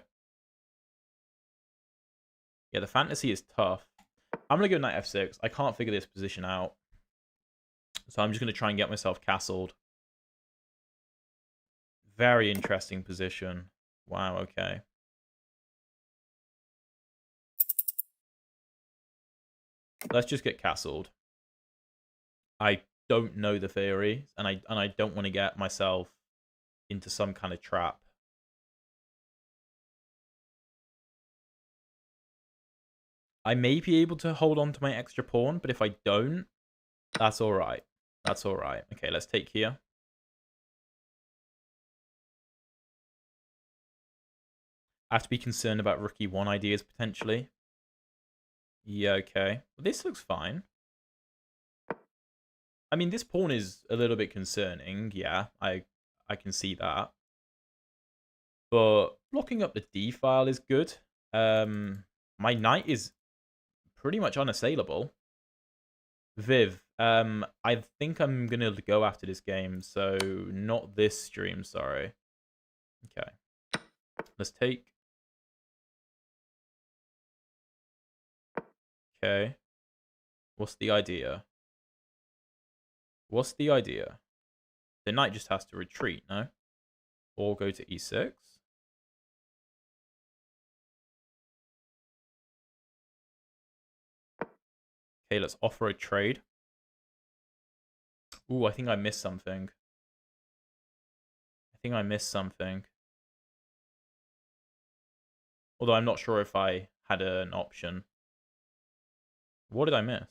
Yeah, the fantasy is tough. I'm going to go knight f6. I can't figure this position out. So I'm just going to try and get myself castled. Very interesting position. Wow, okay. Let's just get castled. I don't know the theory, and I don't want to get myself into some kind of trap. I may be able to hold on to my extra pawn, but if I don't, that's all right. That's all right. Okay, let's take here. I have to be concerned about rook e1 ideas, potentially. Yeah, okay. Well, this looks fine. I mean, this pawn is a little bit concerning. Yeah, I can see that. But blocking up the d file is good. My knight is pretty much unassailable. Viv, I think I'm going to go after this game, so not this stream, sorry. Okay. Let's take. Okay. What's the idea? What's the idea? The knight just has to retreat, no? Or go to e6. Okay, let's offer a trade. Ooh, I think I missed something. Although I'm not sure if I had an option. What did I miss?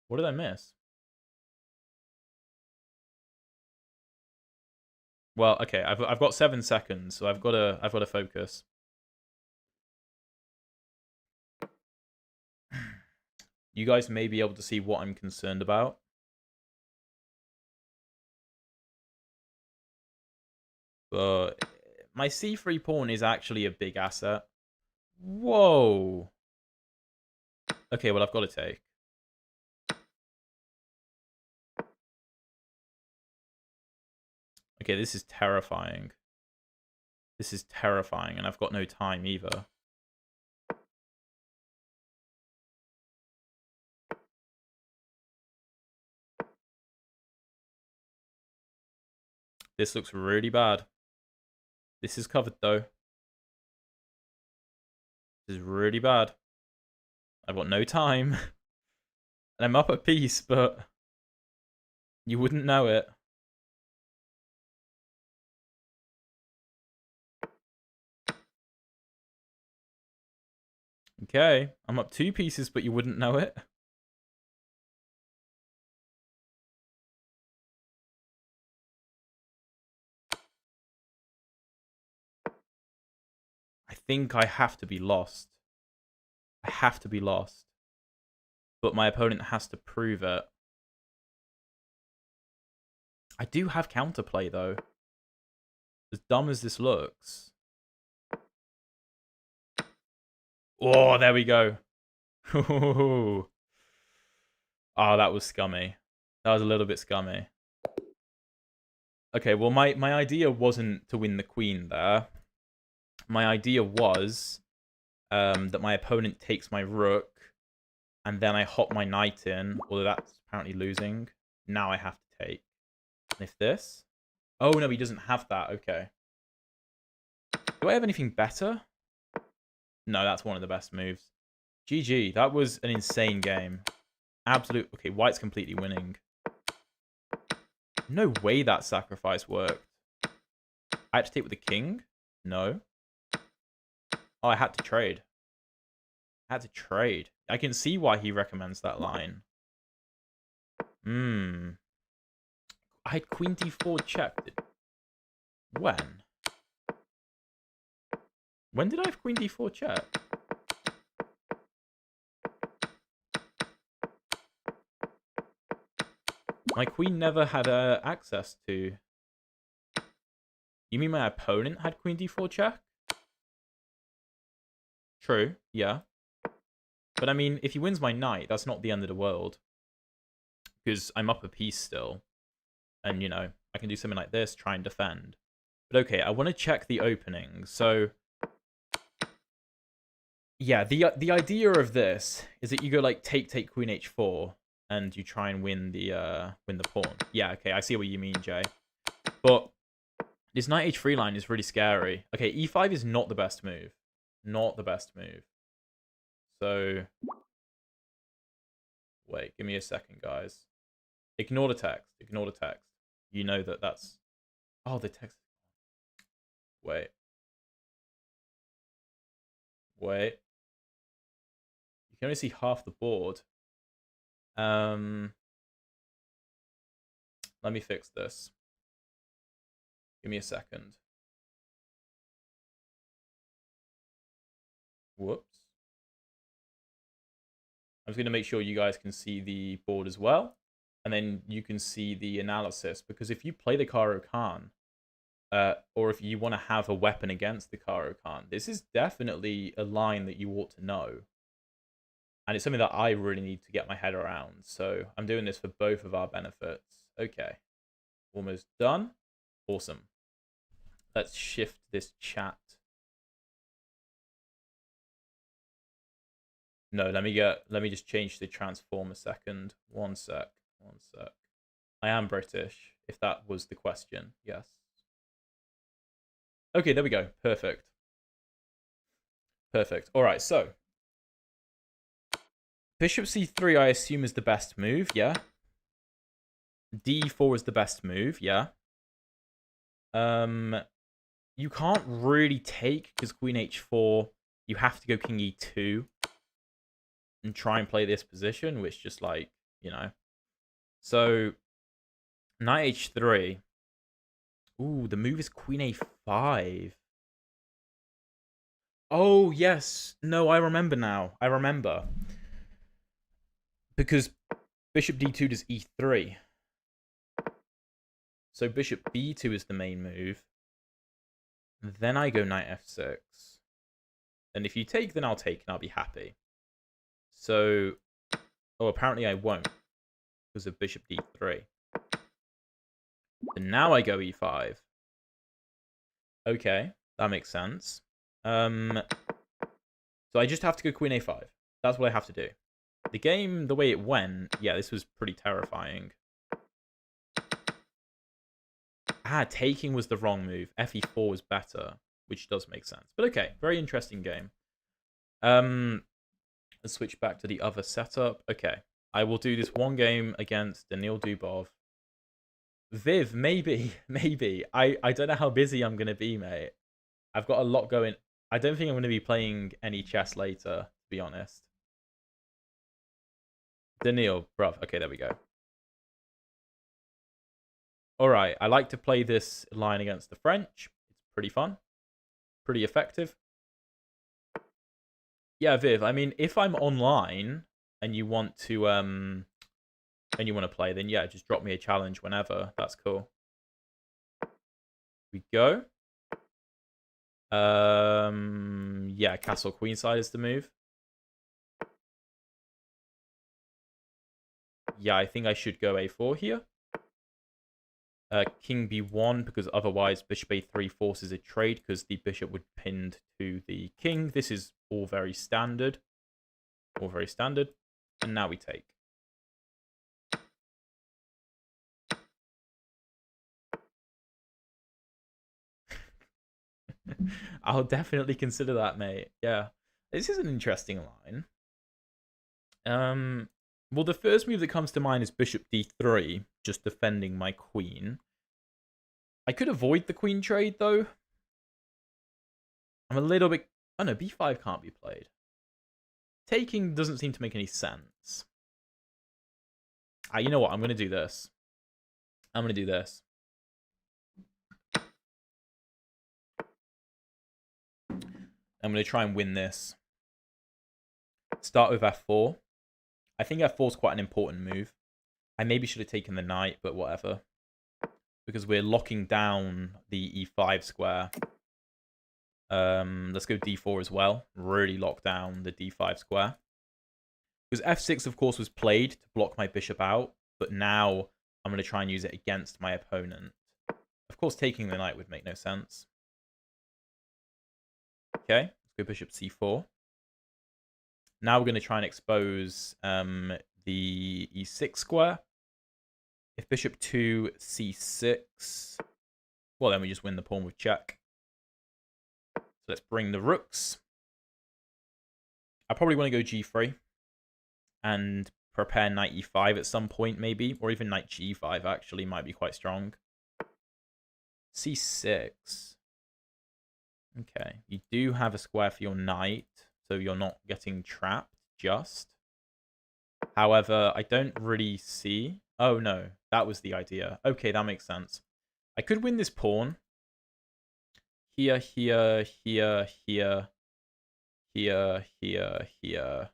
What did I miss? Well, okay, I've got 7 seconds, so I've got to focus. You guys may be able to see what I'm concerned about. But my c3 pawn is actually a big asset. Whoa. Okay, well, I've got to take. Okay, this is terrifying. This is terrifying, and I've got no time either. This looks really bad. This is covered, though. This is really bad. I've got no time. And I'm up a piece, but you wouldn't know it. Okay, I'm up 2 pieces, but you wouldn't know it. I think I have to be lost. I have to be lost. But my opponent has to prove it. I do have counterplay, though. As dumb as this looks. Oh, there we go. Oh, that was scummy. That was a little bit scummy. Okay, well, my idea wasn't to win the queen there. My idea was that my opponent takes my rook, and then I hop my knight in, although that's apparently losing. Now I have to take. And if this... Oh, no, he doesn't have that. Okay. Do I have anything better? No, that's one of the best moves. GG. That was an insane game. Absolute... Okay, white's completely winning. No way that sacrifice worked. I had to take with the king? No. Oh, I had to trade. I had to trade. I can see why he recommends that line. I had queen d4 checked. When? When did I have queen d4 checked? My queen never had access to... You mean my opponent had queen d4 check? True, yeah. But I mean, if he wins my knight, that's not the end of the world. Because I'm up a piece still. And, you know, I can do something like this, try and defend. But okay, I want to check the opening. So, yeah, the idea of this is that you go like take queen h4, and you try and win the pawn. Yeah, okay, I see what you mean, Jay. But this knight h3 line is really scary. Okay, e5 is not the best move. Not the best move. So, wait, give me a second, guys. Ignore the text. Ignore the text. You know that that's... Oh, the text... Wait. Wait. You can only see half the board. Let me fix this. Give me a second. Whoops. I'm just going to make sure you guys can see the board as well. And then you can see the analysis. Because if you play the Caro-Kann, or if you want to have a weapon against the Caro-Kann, this is definitely a line that you ought to know. And it's something that I really need to get my head around. So I'm doing this for both of our benefits. Okay. Almost done. Awesome. Let's shift this chat. No, let me just change the transform a second. One sec. I am British, if that was the question. Yes. Okay, there we go. Perfect. Perfect. All right, so bishop c3, I assume, is the best move. Yeah. d4 is the best move. Yeah. You can't really take because queen h4. You have to go king e2 and try and play this position, which just like, you know. So knight h3. Ooh, the move is queen a5. Oh, yes. No, I remember now. I remember. Because bishop d2 does e3. So bishop b2 is the main move. Then I go knight f6. And if you take, then I'll take and I'll be happy. So, oh, apparently I won't because of bishop d3. And now I go e5. Okay, that makes sense. So I just have to go queen a5. That's what I have to do. The game, the way it went, yeah, this was pretty terrifying. Taking was the wrong move. fe4 was better, which does make sense. But okay, very interesting game. Let's switch back to the other setup. Okay, I will do this one game against Daniil Dubov. Viv, maybe. I don't know how busy I'm going to be, mate. I've got a lot going. I don't think I'm going to be playing any chess later, to be honest. Daniil, bruv. Okay, there we go. Alright, I like to play this line against the French. It's pretty fun. Pretty effective. Yeah, Viv, I mean, if I'm online and you want to play, then yeah, just drop me a challenge whenever. That's cool. We go. Yeah, castle queenside is the move. Yeah, I think I should go a4 here. King b1, because otherwise bishop a3 forces a trade because the bishop would pinned to the king. This is all very standard. All very standard. And now we take. I'll definitely consider that, mate. Yeah. This is an interesting line. Well, the first move that comes to mind is bishop d3, just defending my queen. I could avoid the queen trade, though. I'm a little bit... Oh, no, b5 can't be played. Taking doesn't seem to make any sense. You know what? I'm going to do this. I'm going to do this. I'm going to try and win this. Start with f4. I think f4 is quite an important move. I maybe should have taken the knight, but whatever. Because we're locking down the e5 square. Let's go d4 as well. Really lock down the d5 square. Because f6, of course, was played to block my bishop out. But now I'm going to try and use it against my opponent. Of course, taking the knight would make no sense. Okay, let's go bishop c4. Now we're going to try and expose the e6 square. If bishop 2, c6, well, then we just win the pawn with check. So let's bring the rooks. I probably want to go g3 and prepare knight e5 at some point, maybe. Or even knight g5, actually, might be quite strong. c6. Okay, you do have a square for your knight, so you're not getting trapped just. However, I don't really see... Oh, no, that was the idea. Okay, that makes sense. I could win this pawn. Here, here, here, here, here, here, here.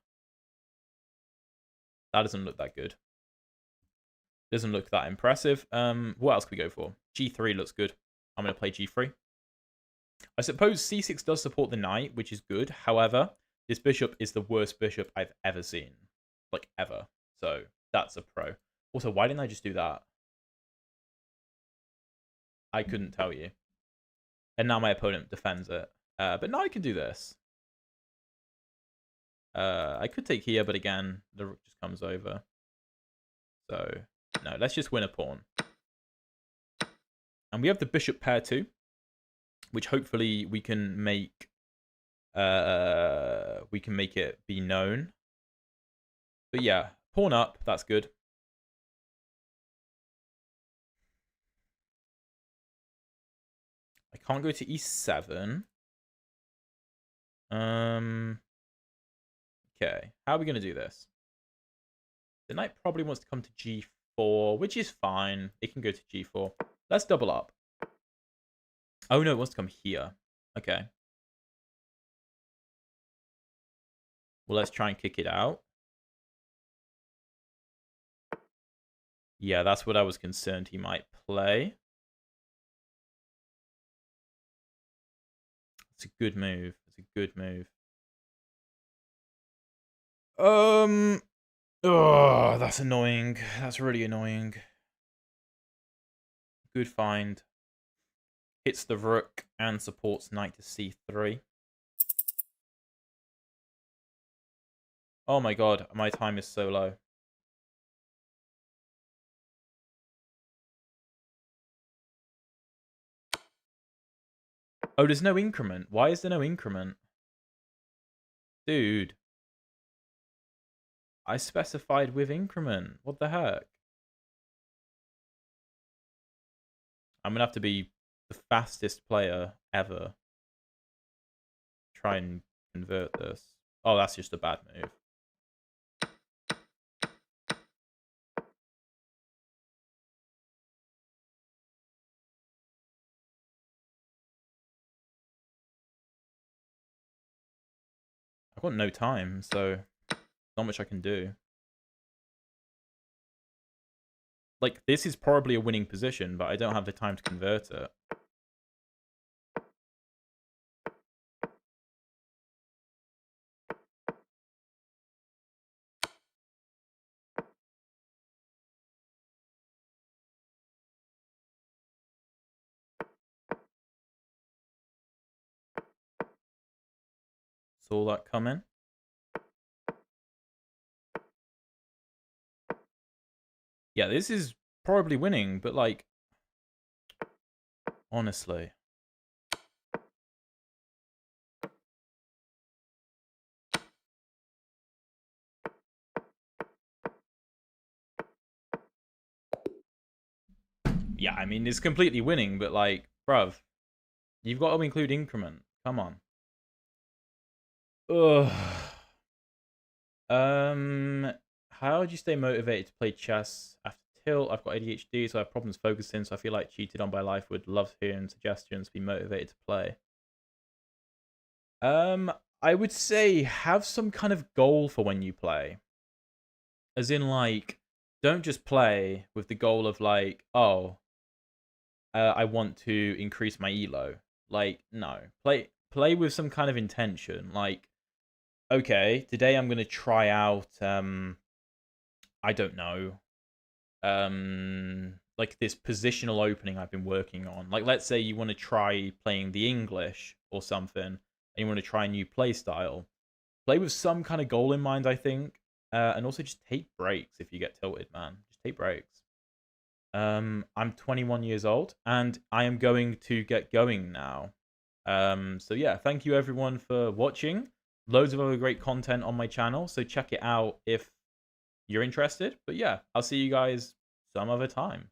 That doesn't look that good. Doesn't look that impressive. What else can we go for? g3 looks good. I'm going to play g3. I suppose c6 does support the knight, which is good. However, this bishop is the worst bishop I've ever seen. Like, ever. So, that's a pro. Also, why didn't I just do that? I couldn't tell you. And now my opponent defends it. But now I can do this. I could take here, but again, the rook just comes over. So, no, let's just win a pawn. And we have the bishop pair too, which hopefully we can make we can make it be known. But yeah, pawn up, that's good. I can't go to e7. Okay, how are we going to do this? The knight probably wants to come to g4, which is fine. It can go to g4. Let's double up. Oh no, it wants to come here. Okay. Well, let's try and kick it out. Yeah, that's what I was concerned he might play. It's a good move. It's a good move. Oh, that's annoying. That's really annoying. Good find. Hits the rook and supports knight to c3. Oh my god, my time is so low. Oh, there's no increment. Why is there no increment? Dude. I specified with increment. What the heck? I'm going to have to be the fastest player ever. Try and convert this. Oh, that's just a bad move. I've got no time, so not much I can do. Like, this is probably a winning position, but I don't have the time to convert it. Saw that coming. Yeah, this is probably winning, but like, honestly. Yeah, I mean, it's completely winning, but like, bruv, you've got to include increment. Come on. Ugh. How would you stay motivated to play chess after tilt? I've got ADHD, so I have problems focusing, so I feel like cheated on by life. Would love hearing suggestions to be motivated to play. I would say have some kind of goal for when you play. As in, like, don't just play with the goal of, like, oh, I want to increase my elo. Like, no. Play with some kind of intention. Like, okay, today I'm going to try out, I don't know, like this positional opening I've been working on. Like, let's say you want to try playing the English or something, and you want to try a new play style. Play with some kind of goal in mind, I think. And also just take breaks if you get tilted, man. Just take breaks. I'm 21 years old, and I am going to get going now. So yeah, thank you everyone for watching. Loads of other great content on my channel, so check it out if you're interested. But yeah, I'll see you guys some other time.